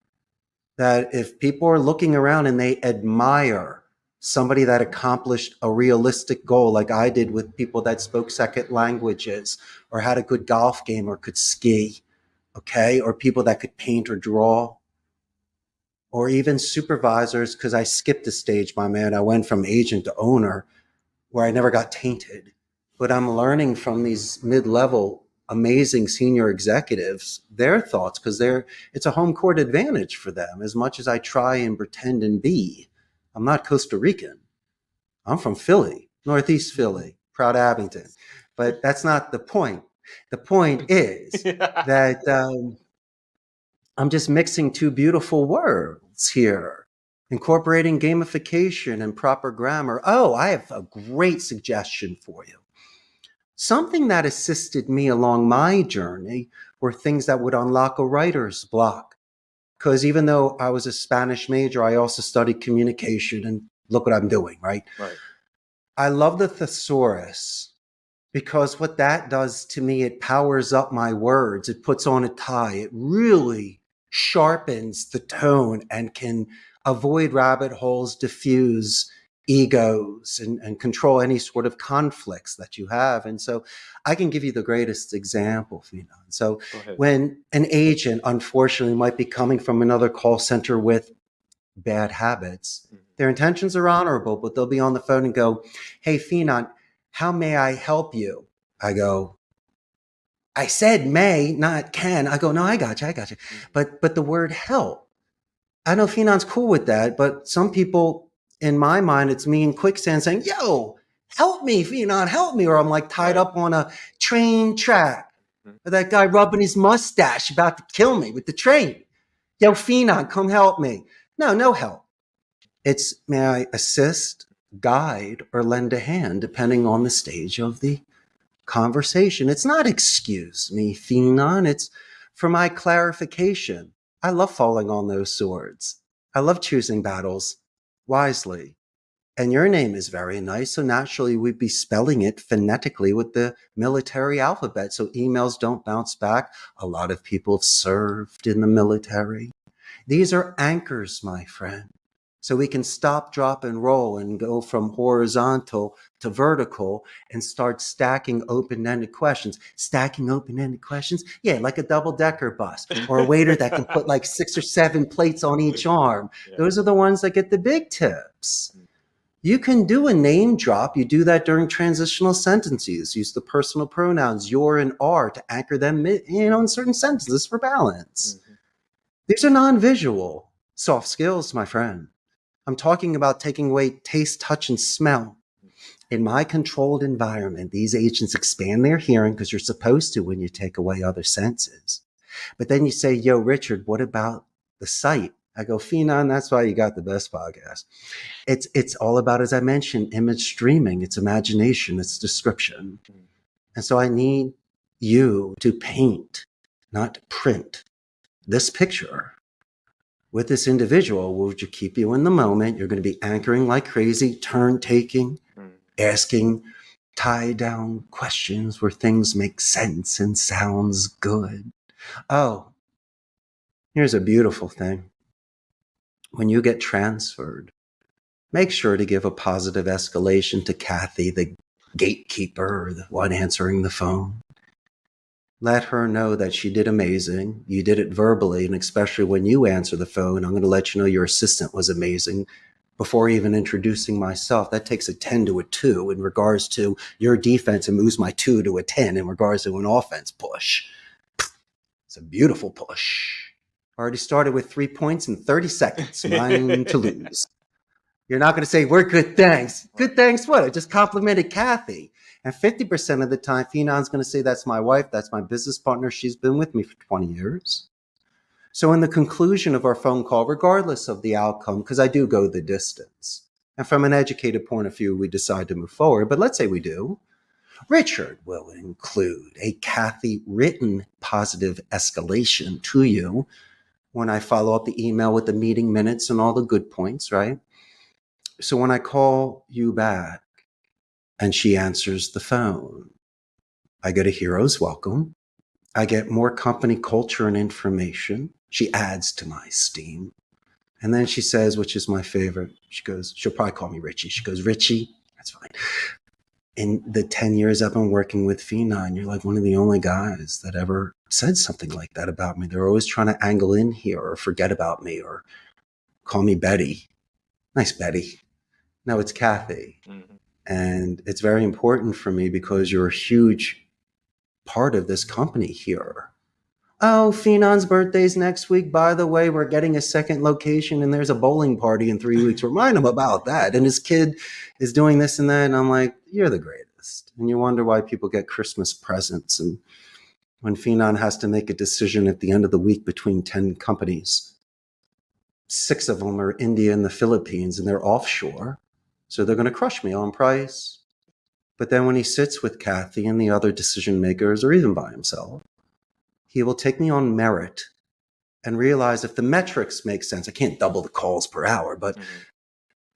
that if people are looking around and they admire somebody that accomplished a realistic goal, like I did with people that spoke second languages or had a good golf game or could ski, okay, or people that could paint or draw, or even supervisors, because I skipped a stage, my man. I went from agent to owner, where I never got tainted. But I'm learning from these mid-level, amazing senior executives, their thoughts, because it's a home court advantage for them, as much as I try and pretend and be. I'm not Costa Rican. I'm from Philly, Northeast Philly, proud Abington. But that's not the point. The point is that I'm just mixing two beautiful worlds here, incorporating gamification and proper grammar. Oh, I have a great suggestion for you. Something that assisted me along my journey were things that would unlock a writer's block. Because even though I was a Spanish major, I also studied communication, and look what I'm doing, right? Right. I love the thesaurus because what that does to me, it powers up my words. It puts on a tie. It really sharpens the tone and can avoid rabbit holes, diffuse, egos and control any sort of conflicts that you have. And so I can give you the greatest example, Phenom. So when an agent, unfortunately, might be coming from another call center with bad habits, their intentions are honorable, but they'll be on the phone and go, "Hey, Phenom, how may I help you?" I go, "I said may, not can." I go, "No, I got you. But the word help, I know Phenom's cool with that, but some people, in my mind, it's me in quicksand saying, "Yo, help me, Phenom, help me." Or I'm like tied up on a train track. Or that guy rubbing his mustache about to kill me with the train. "Yo, Phenom, come help me." No help. It's, may I assist, guide, or lend a hand, depending on the stage of the conversation. It's not excuse me, Phenom. It's for my clarification. I love falling on those swords. I love choosing battles wisely. And your name is very nice, so naturally we'd be spelling it phonetically with the military alphabet, so emails don't bounce back. A lot of people have served in the military. These are anchors, my friend. So we can stop, drop, and roll and go from horizontal to vertical and start stacking open-ended questions. Stacking open-ended questions? Yeah, like a double-decker bus or a waiter that can put like 6 or 7 plates on each arm. Those are the ones that get the big tips. You can do a name drop. You do that during transitional sentences. Use the personal pronouns your and are to anchor them in certain sentences for balance. These are non-visual soft skills, my friend. I'm talking about taking away taste, touch, and smell. In my controlled environment, these agents expand their hearing because you're supposed to when you take away other senses. But then you say, "Yo, Richard, what about the sight?" I go, "Phenom, that's why you got the best podcast." It's all about, as I mentioned, image streaming. It's imagination. It's description. And so I need you to paint, not print, this picture with this individual, which will keep you in the moment. You're going to be anchoring like crazy, turn taking, asking tie down questions where things make sense and sounds good. Oh, here's a beautiful thing. When you get transferred, make sure to give a positive escalation to Kathy, the gatekeeper, or the one answering the phone. Let her know that she did amazing. You did it verbally, and especially when you answer the phone, I'm going to let you know your assistant was amazing before even introducing myself. That takes a 10 to a 2 in regards to your defense and moves my 2 to a 10 in regards to an offense push. It's a beautiful push. Already started with 3 points in 30 seconds. Mine to lose. You're not going to say, "We're good, thanks." Good, thanks what? I just complimented Kathy. And 50% of the time, Phenom's going to say, "That's my wife. That's my business partner. She's been with me for 20 years. So in the conclusion of our phone call, regardless of the outcome, because I do go the distance, and from an educated point of view, we decide to move forward. But let's say we do. Richard will include a Kathy written positive escalation to you when I follow up the email with the meeting minutes and all the good points, right? So when I call you back and she answers the phone, I get a hero's welcome. I get more company culture and information. She adds to my esteem. And then she says, which is my favorite, she goes, she'll probably call me Richie. She goes, "Richie, that's fine. In the 10 years I've been working with Phenom, you're like one of the only guys that ever said something like that about me. They're always trying to angle in here or forget about me or call me Betty." Nice, Betty. No, it's Kathy. And it's very important for me because you're a huge part of this company here. "Oh, Phenom's birthday's next week. By the way, we're getting a second location and there's a bowling party in 3 weeks. Remind him about that. And his kid is doing this and that." And I'm like, "You're the greatest." And you wonder why people get Christmas presents. And when Phenom has to make a decision at the end of the week between 10 companies, 6 of them are India and the Philippines, and they're offshore. So they're going to crush me on price. But then when he sits with Kathy and the other decision makers, or even by himself, he will take me on merit and realize if the metrics make sense. I can't double the calls per hour, but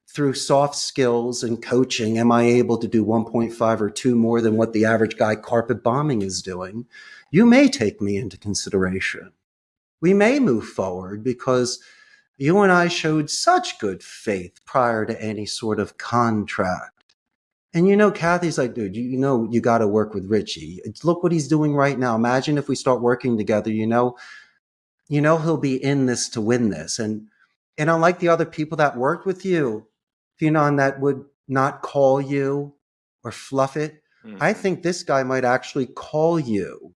through soft skills and coaching, am I able to do 1.5 or 2 more than what the average guy carpet bombing is doing? You may take me into consideration. We may move forward because You and I showed such good faith prior to any sort of contract. And Kathy's like, dude, you got to work with Richie. Look what he's doing right now. Imagine if we start working together, he'll be in this to win this. And unlike the other people that worked with you, Phenom, that would not call you or fluff it, I think this guy might actually call you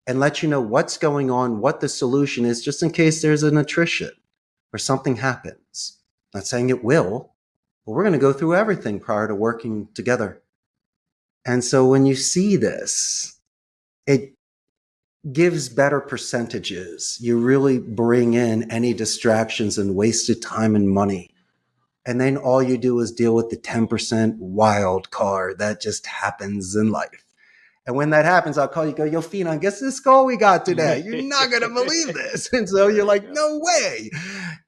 and let you know what's going on, what the solution is, just in case there's an attrition or something happens. Not saying it will, but we're going to go through everything prior to working together. And so when you see this, it gives better percentages. You really bring in any distractions and wasted time and money. And then all you do is deal with the 10% wild card that just happens in life. And when that happens, I'll call you, go, yo, Phenom, guess this call we got today? You're not going to believe this. And so you're like, no way.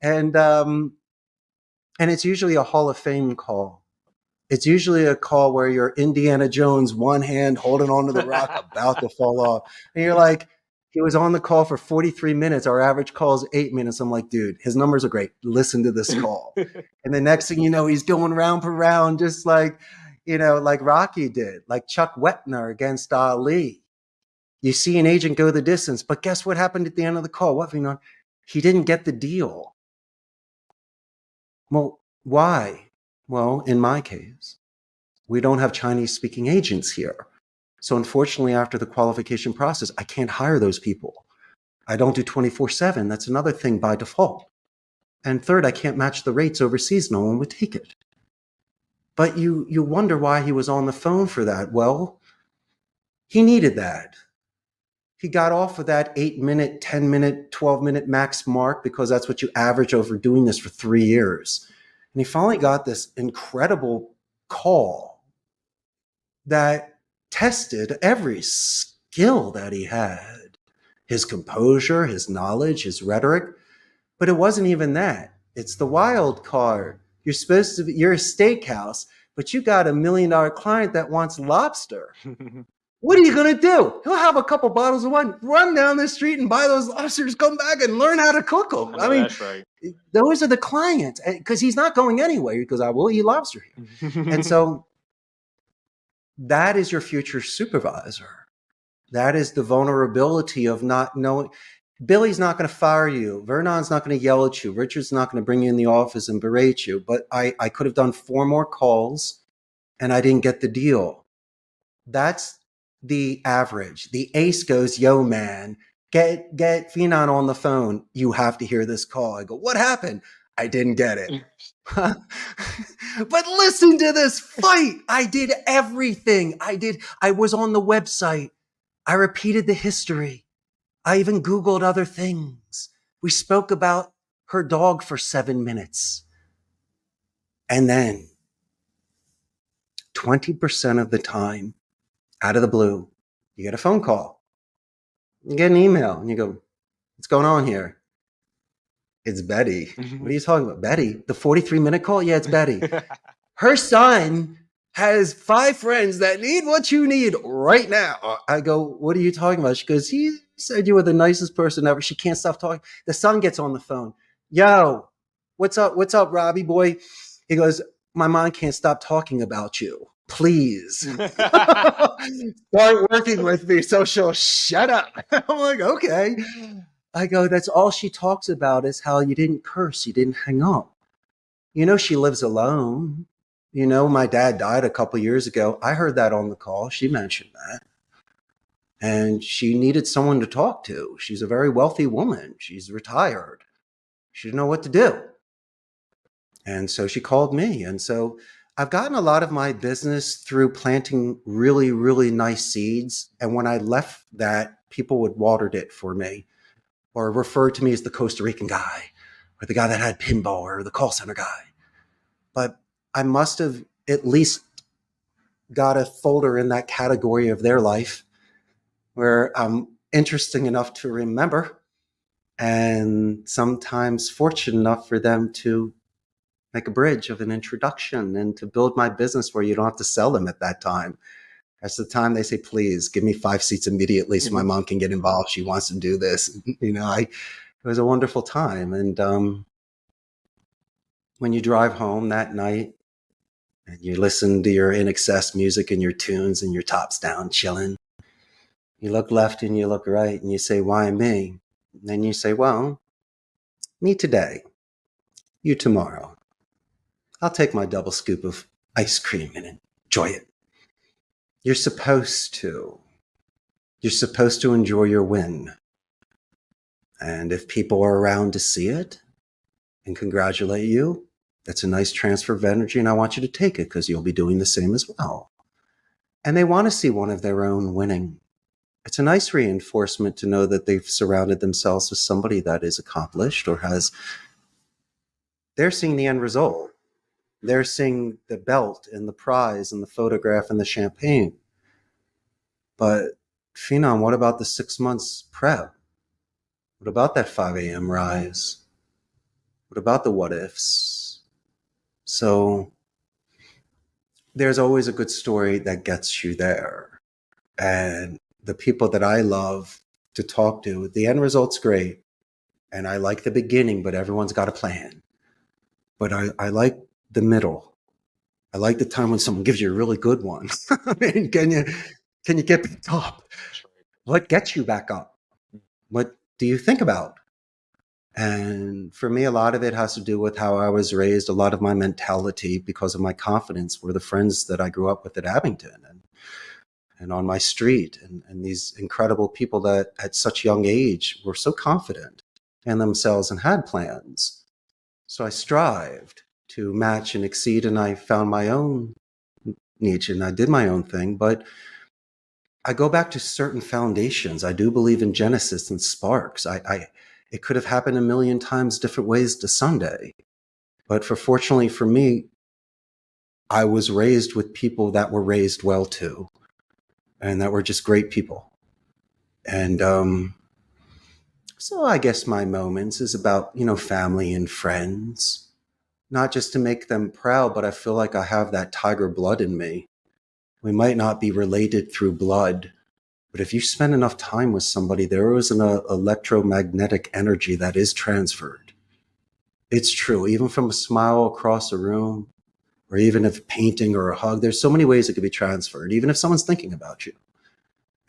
And it's usually a Hall of Fame call. It's usually a call where you're Indiana Jones, one hand holding onto the rock, about to fall off. And you're like, he was on the call for 43 minutes. Our average call is 8 minutes. I'm like, dude, his numbers are great. Listen to this call. And the next thing you know, he's going round per round, just like Rocky did, like Chuck Wetner against Ali. You see an agent go the distance, but guess what happened at the end of the call? What, Phenom? He didn't get the deal. Well, why? Well, in my case, we don't have Chinese-speaking agents here. So unfortunately, after the qualification process, I can't hire those people. I don't do 24/7. That's another thing by default. And third, I can't match the rates overseas. No one would take it. But you wonder why he was on the phone for that. Well, he needed that. He got off of that 8-minute, 10-minute, 12-minute max mark because that's what you average over doing this for 3 years. And he finally got this incredible call that tested every skill that he had, his composure, his knowledge, his rhetoric. But it wasn't even that. It's the wild card. You're a steakhouse, but you got $1 million client that wants lobster. What are you going to do? He'll have a couple bottles of wine, run down the street and buy those lobsters, come back and learn how to cook them. I mean, that's right. Those are the clients, because he's not going anywhere, because I will eat lobster here. And so that is your future supervisor. That is the vulnerability of not knowing. Billy's not going to fire you. Vernon's not going to yell at you. Richard's not going to bring you in the office and berate you. But I could have done 4 more calls and I didn't get the deal. That's the average. The ace goes, yo, man, get Phenom on the phone. You have to hear this call. I go, what happened? I didn't get it. But listen to this fight. I did everything. I was on the website. I repeated the history. I even Googled other things. We spoke about her dog for 7 minutes. And then 20% of the time, out of the blue, you get a phone call. You get an email and you go, what's going on here? It's Betty. What are you talking about? Betty? The 43-minute call? Yeah, it's Betty. Her son has 5 friends that need what you need right now. I go, what are you talking about? She goes, he said you were the nicest person ever. She can't stop talking. The son gets on the phone. Yo, what's up? What's up, Robbie boy? He goes, my mom can't stop talking about you. Please start working with me so she'll shut up. I'm like, okay. I go, that's all she talks about is how you didn't curse, you didn't hang up. She lives alone. My dad died a couple years ago. I heard that on the call. She mentioned that. And she needed someone to talk to. She's a very wealthy woman. She's retired. She didn't know what to do. And so she called me. And so I've gotten a lot of my business through planting really, really nice seeds. And when I left that, people would watered it for me or referred to me as the Costa Rican guy or the guy that had pinball or the call center guy. But I must have at least got a folder in that category of their life where I'm interesting enough to remember and sometimes fortunate enough for them to make a bridge of an introduction and to build my business where you don't have to sell them at that time. That's the time they say, please give me 5 seats immediately so my mom can get involved. She wants to do this. It was a wonderful time. And when you drive home that night and you listen to your In Excess music and your tunes and your tops down chilling, you look left and you look right and you say, why me? And then you say, well, me today, you tomorrow. I'll take my double scoop of ice cream and enjoy it. You're supposed to. You're supposed to enjoy your win. And if people are around to see it and congratulate you, that's a nice transfer of energy, and I want you to take it because you'll be doing the same as well. And they want to see one of their own winning. It's a nice reinforcement to know that they've surrounded themselves with somebody that is accomplished or has, they're seeing the end result. They're seeing the belt and the prize and the photograph and the champagne. But Phenom, what about the 6 months prep? What about that 5 a.m. rise? What about the what ifs? So there's always a good story that gets you there. And the people that I love to talk to, the end result's great. And I like the beginning, but everyone's got a plan. But I like the middle. I like the time when someone gives you a really good one. I mean, can you get back up? What gets you back up? What do you think about? And for me, a lot of it has to do with how I was raised. A lot of my mentality, because of my confidence, were the friends that I grew up with at Abington and on my street, and these incredible people that at such young age were so confident in themselves and had plans. So I strived to match and exceed, and I found my own niche and I did my own thing. But I go back to certain foundations. I do believe in Genesis and sparks. It could have happened a million times different ways to Sunday. But fortunately for me, I was raised with people that were raised well too, and that were just great people. And so I guess my moments is about, family and friends, not just to make them proud, but I feel like I have that tiger blood in me. We might not be related through blood, but if you spend enough time with somebody, there is an electromagnetic energy that is transferred. It's true, even from a smile across a room, or even if painting or a hug, there's so many ways it could be transferred, even if someone's thinking about you.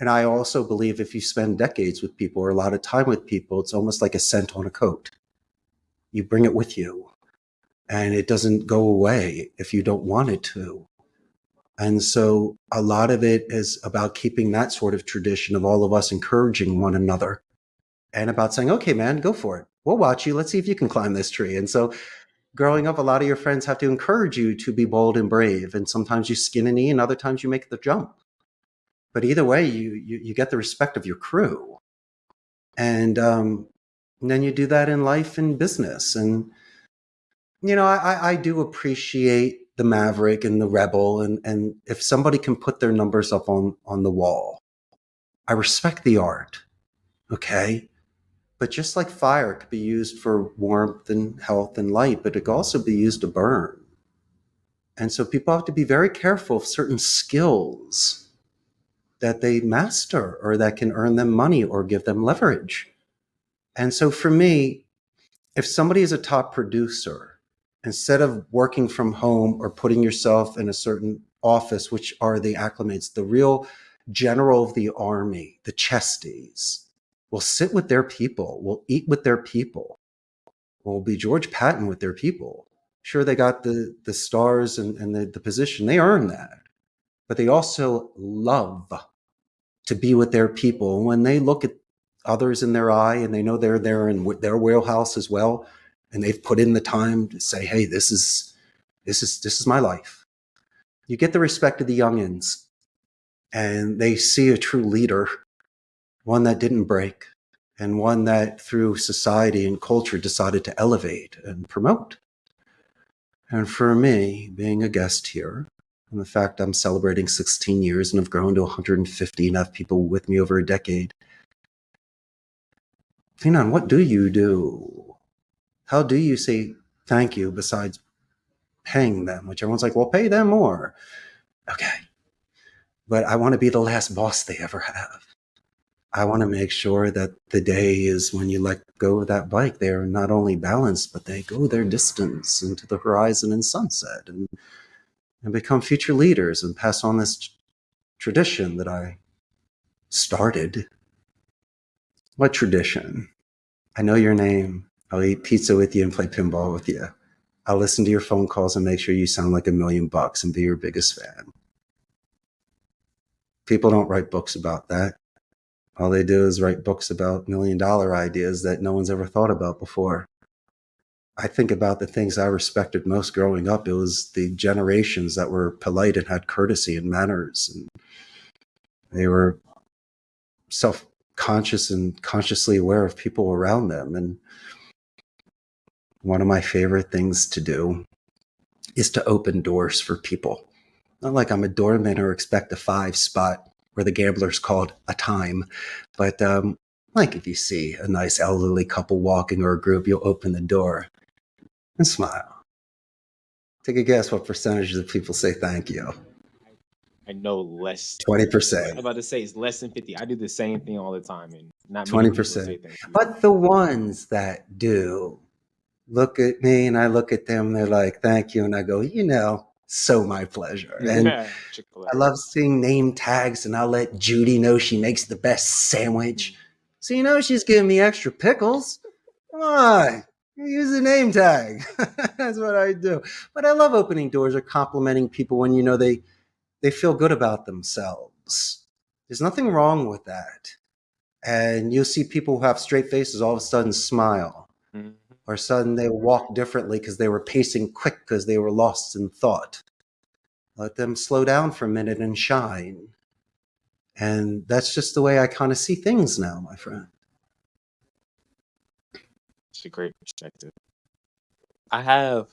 And I also believe if you spend decades with people or a lot of time with people, it's almost like a scent on a coat. You bring it with you, and it doesn't go away if you don't want it to. And so a lot of it is about keeping that sort of tradition of all of us encouraging one another and about saying, okay, man, go for it. We'll watch you. Let's see if you can climb this tree. And so growing up, a lot of your friends have to encourage you to be bold and brave. And sometimes you skin a knee and other times you make the jump. But either way, you get the respect of your crew. And then you do that in life and business. And, I do appreciate the maverick and the rebel. And if somebody can put their numbers up on the wall, I respect the art. Okay. But just like fire could be used for warmth and health and light, but it could also be used to burn. And so people have to be very careful of certain skills that they master or that can earn them money or give them leverage. And so for me, if somebody is a top producer, instead of working from home or putting yourself in a certain office, which are the acclimates, the real general of the army, the chesties, will sit with their people, will eat with their people, will be George Patton with their people. Sure, they got the stars and the position. They earn that. But they also love to be with their people. And when they look at others in their eye and they know they're there in their wheelhouse as well, and they've put in the time to say, hey, this is my life. You get the respect of the youngins, and they see a true leader, one that didn't break, and one that through society and culture decided to elevate and promote. And for me, being a guest here, and the fact I'm celebrating 16 years and have grown to 150 and have people with me over a decade, Phenom, what do you do? How do you say thank you besides paying them? Which everyone's like, well, pay them more. Okay. But I want to be the last boss they ever have. I want to make sure that the day is when you let go of that bike, they're not only balanced, but they go their distance into the horizon and sunset and become future leaders and pass on this tradition that I started. What tradition? I know your name. I'll eat pizza with you and play pinball with you. I'll listen to your phone calls and make sure you sound like $1,000,000 and be your biggest fan. People don't write books about that. All they do is write books about $1,000,000 ideas that no one's ever thought about before. I think about the things I respected most growing up. It was the generations that were polite and had courtesy and manners. And they were self-conscious and consciously aware of people around them. And one of my favorite things to do is to open doors for people. Not like I'm a doorman or expect a 5 spot where the gambler's called a time, but like if you see a nice elderly couple walking or a group, you'll open the door and smile. Take a guess what percentage of people say thank you. I know less. 20%. I'm about to say it's less than 50. I do the same thing all the time, and not many people say 20%. thank you. But the ones that do look at me and I look at them, they're like, thank you. And I go, so my pleasure. And I love seeing name tags, and I'll let Judy know she makes the best sandwich. So she's giving me extra pickles. Come on, use a name tag. That's what I do. But I love opening doors or complimenting people when they feel good about themselves. There's nothing wrong with that. And you'll see people who have straight faces all of a sudden smile. Mm-hmm. Or sudden they walk differently because they were pacing quick because they were lost in thought. Let them slow down for a minute and shine. And that's just the way I kind of see things now, my friend. It's a great perspective. I have...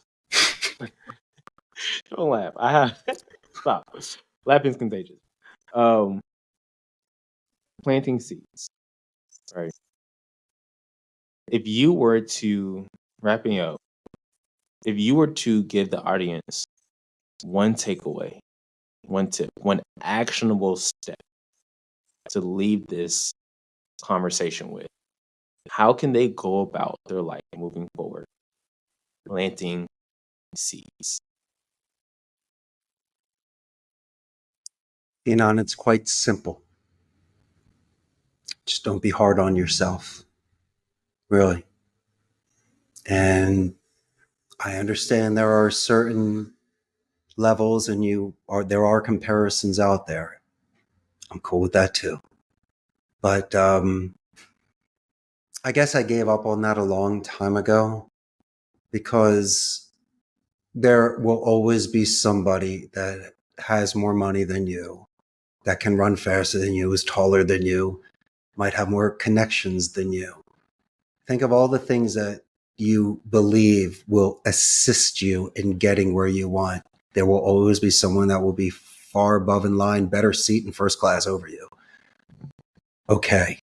Don't laugh. I have... Stop. Laughing's contagious. Planting seeds. Right. If you were to... Wrapping up. If you were to give the audience one takeaway, one tip, one actionable step to leave this conversation with, how can they go about their life moving forward, planting seeds? It's quite simple. Just don't be hard on yourself, really. And I understand there are certain levels and there are comparisons out there. I'm cool with that too. But I guess I gave up on that a long time ago, because there will always be somebody that has more money than you, that can run faster than you, is taller than you, might have more connections than you. Think of all the things that you believe will assist you in getting where you want. There will always be someone that will be far above in line, better seat in first class over you. Okay.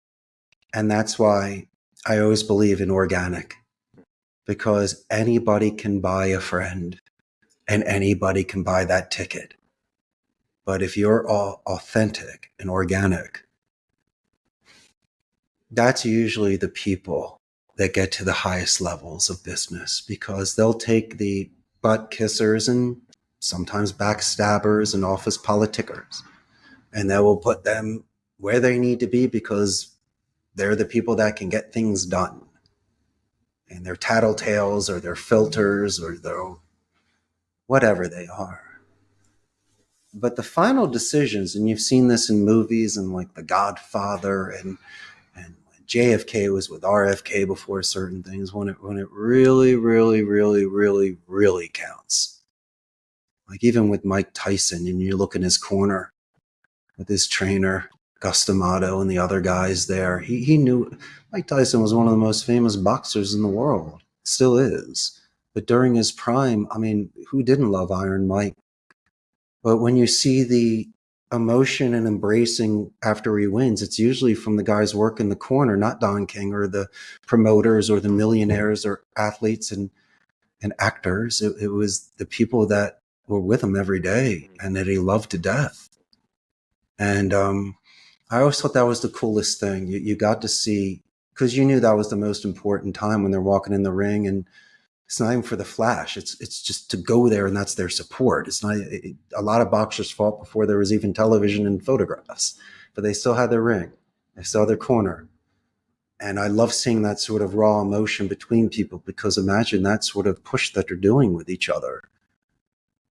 And that's why I always believe in organic, because anybody can buy a friend and anybody can buy that ticket. But if you're all authentic and organic, that's usually the people that get to the highest levels of business, because they'll take the butt kissers and sometimes backstabbers and office politickers, and they will put them where they need to be, because they're the people that can get things done. And they're tattletales or they're filters or they're whatever they are. But the final decisions, and you've seen this in movies and like The Godfather, and JFK was with RFK before certain things, when it really, really, really, really, really counts. Like even with Mike Tyson, and you look in his corner with his trainer, Gus D'Amato, and the other guys there, he knew Mike Tyson was one of the most famous boxers in the world, still is. But during his prime, I mean, who didn't love Iron Mike? But when you see the emotion and embracing after he wins, it's usually from the guys working the corner, not Don King or the promoters or the millionaires or athletes and actors. It was the people that were with him every day and that he loved to death. And I always thought that was the coolest thing. You got to see, because you knew that was the most important time when they're walking in the ring, and it's not even for the flash. It's just to go there, and that's their support. It's not. A lot of boxers fought before there was even television and photographs, but they still had their ring. They still had their corner. And I love seeing that sort of raw emotion between people, because imagine that sort of push that they're doing with each other.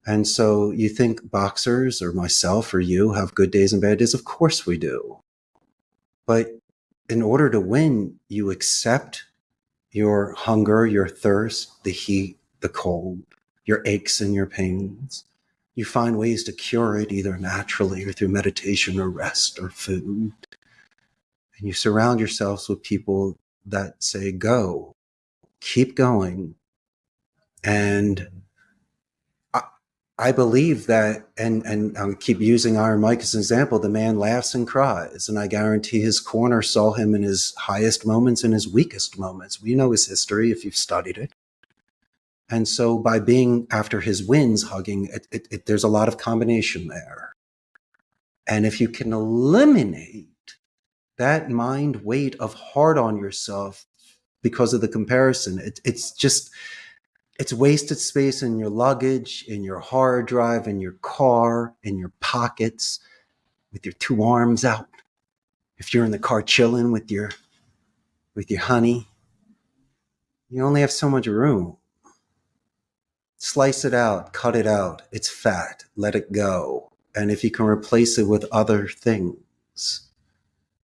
And so you think boxers or myself or you have good days and bad days? Of course we do. But in order to win, you accept your hunger, your thirst, the heat, the cold, your aches and your pains. You find ways to cure it either naturally or through meditation or rest or food. And you surround yourselves with people that say, go, keep going. And I believe that, and I'll keep using Iron Mike as an example, the man laughs and cries. And I guarantee his corner saw him in his highest moments and his weakest moments. We know his history if you've studied it. And so by being after his wins, hugging, there's a lot of combination there. And if you can eliminate that mind weight of hard on yourself because of the comparison, it's wasted space in your luggage, in your hard drive, in your car, in your pockets, with your two arms out. If you're in the car chilling with your honey, you only have so much room. Slice it out, cut it out. It's fat. Let it go. And if you can replace it with other things,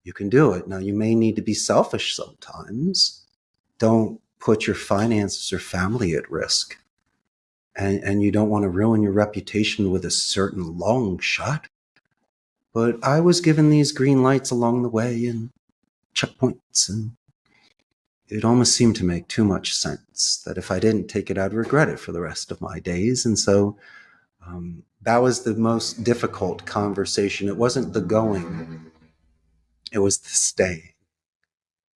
you can do it. Now, you may need to be selfish sometimes. Don't put your finances or family at risk. And you don't want to ruin your reputation with a certain long shot. But I was given these green lights along the way and checkpoints, and it almost seemed to make too much sense that if I didn't take it, I'd regret it for the rest of my days. And so that was the most difficult conversation. It wasn't the going, it was the staying.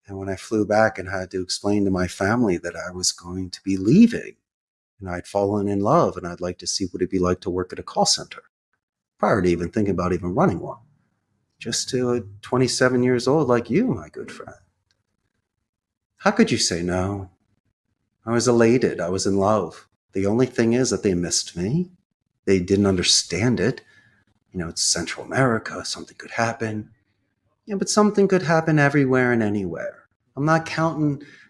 And when I flew back and had to explain to my family that I was going to be leaving, and I'd fallen in love, and I'd like to see what it'd be like to work at a call center, prior to even thinking about even running one, just to 27 years old like you, my good friend. How could you say no? I was elated. I was in love. The only thing is that they missed me. They didn't understand it. You know, it's Central America. Something could happen. Yeah, but something could happen everywhere and anywhere. I'm not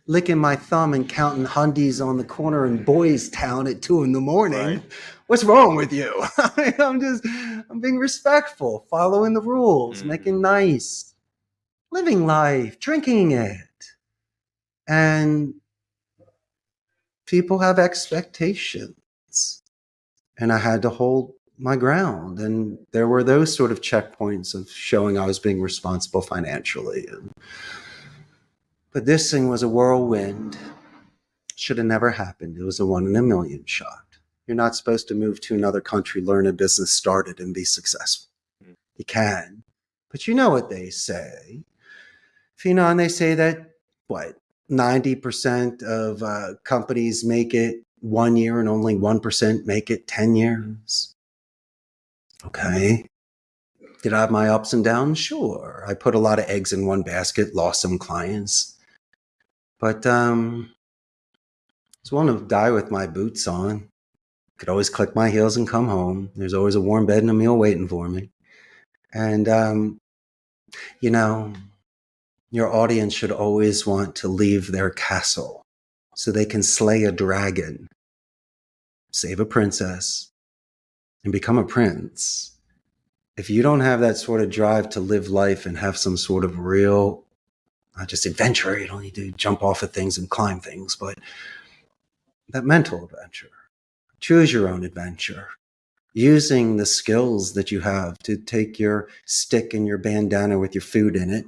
licking my thumb and counting hundies on the corner in Boys Town at 2 a.m. Right. What's wrong with you? I'm being respectful, following the rules, making nice, living life, drinking it. And people have expectations. And I had to hold my ground. And there were those sort of checkpoints of showing I was being responsible financially. But this thing was a whirlwind. Should have never happened. It was a 1 in a million shot. You're not supposed to move to another country, learn a business, start it, and be successful. You can. But you know what they say. Phenom, they say that, 90% of companies make it 1 year and only 1% make it 10 years. Okay. Did I have my ups and downs? Sure. I put a lot of eggs in one basket, lost some clients. But I was one to die with my boots on. Could always click my heels and come home. There's always a warm bed and a meal waiting for me. And, your audience should always want to leave their castle so they can slay a dragon, save a princess, and become a prince. If you don't have that sort of drive to live life and have some sort of real, not just adventure, you don't need to jump off of things and climb things, but that mental adventure. Choose your own adventure. Using the skills that you have to take your stick and your bandana with your food in it,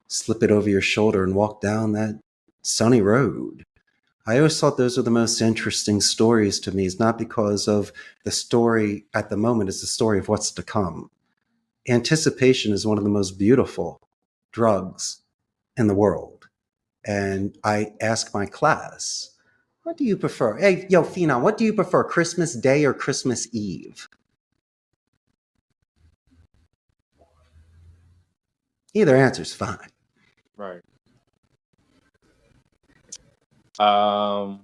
slip it over your shoulder and walk down that sunny road. I always thought those were the most interesting stories to me. It's not because of the story at the moment, it's the story of what's to come. Anticipation is one of the most beautiful drugs in the world. And I ask my class, what do you prefer? Hey, Phenom, what do you prefer, Christmas Day or Christmas Eve? Either answer's fine. Right. I'll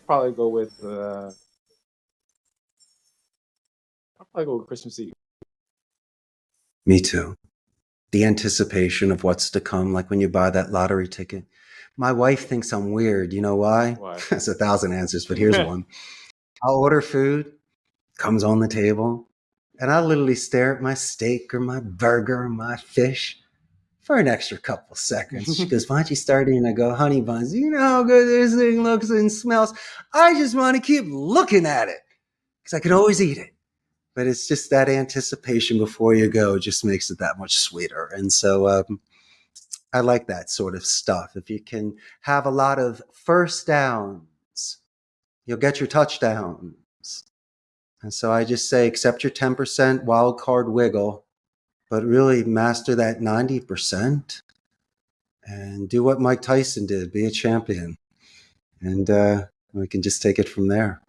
probably go with Christmas Eve. Me too. The anticipation of what's to come, like when you buy that lottery ticket. My wife thinks I'm weird. You know why? Why? That's 1,000 answers, but here's one. I'll order food, comes on the table, and I literally stare at my steak or my burger or my fish for an extra couple seconds. She goes, "Why don't you start eating?" I go, "Honey buns, you know how good this thing looks and smells. I just want to keep looking at it because I can always eat it." But it's just that anticipation before you go just makes it that much sweeter. And so I like that sort of stuff. If you can have a lot of first downs, you'll get your touchdowns. And so I just say, accept your 10% wild card wiggle, but really master that 90% and do what Mike Tyson did, be a champion. And we can just take it from there.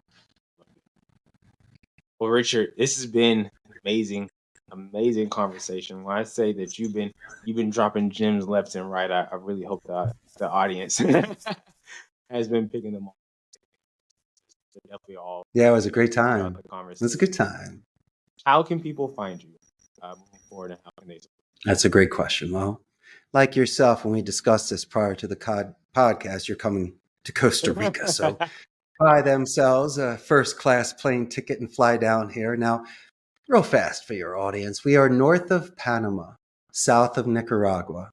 Well, Richard, this has been an amazing conversation. When I say that you've been dropping gems left and right, I really hope the audience has been picking them up. Definitely all. Yeah, it was a great time. It Conversation. was a good time. How can people find you moving forward, and how can they? That's a great question. Well, like yourself, when we discussed this prior to the podcast, you're coming to Costa Rica. So buy themselves a first-class plane ticket and fly down here. Now, real fast for your audience, we are north of Panama, south of Nicaragua.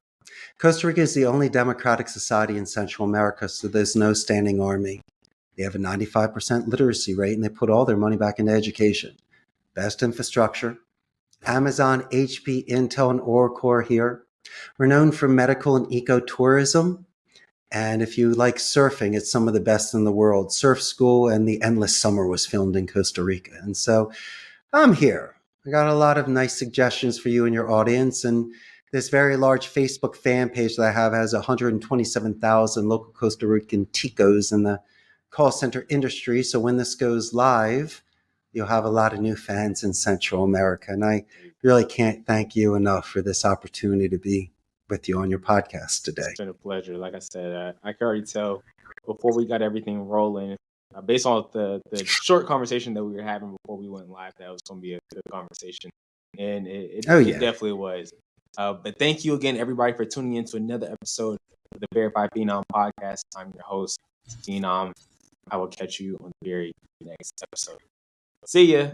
Costa Rica is the only democratic society in Central America, so there's no standing army. They have a 95% literacy rate, and they put all their money back into education. Best infrastructure. Amazon, HP, Intel, and Oracle are here. We're known for medical and ecotourism. And if you like surfing, it's some of the best in the world. Surf School and The Endless Summer was filmed in Costa Rica. And so I'm here. I got a lot of nice suggestions for you and your audience. And this very large Facebook fan page that I have has 127,000 local Costa Rican ticos in the call center industry. So when this goes live, you'll have a lot of new fans in Central America. And I really can't thank you enough for this opportunity to be with you on your podcast today. It's been a pleasure. Like I said, I can already tell before we got everything rolling, based on the short conversation that we were having before we went live, that was going to be a good conversation. And it definitely was. But thank you again, everybody, for tuning in to another episode of the Verified Phenom podcast. I'm your host, Phenom. I will catch you on the very next episode. See ya.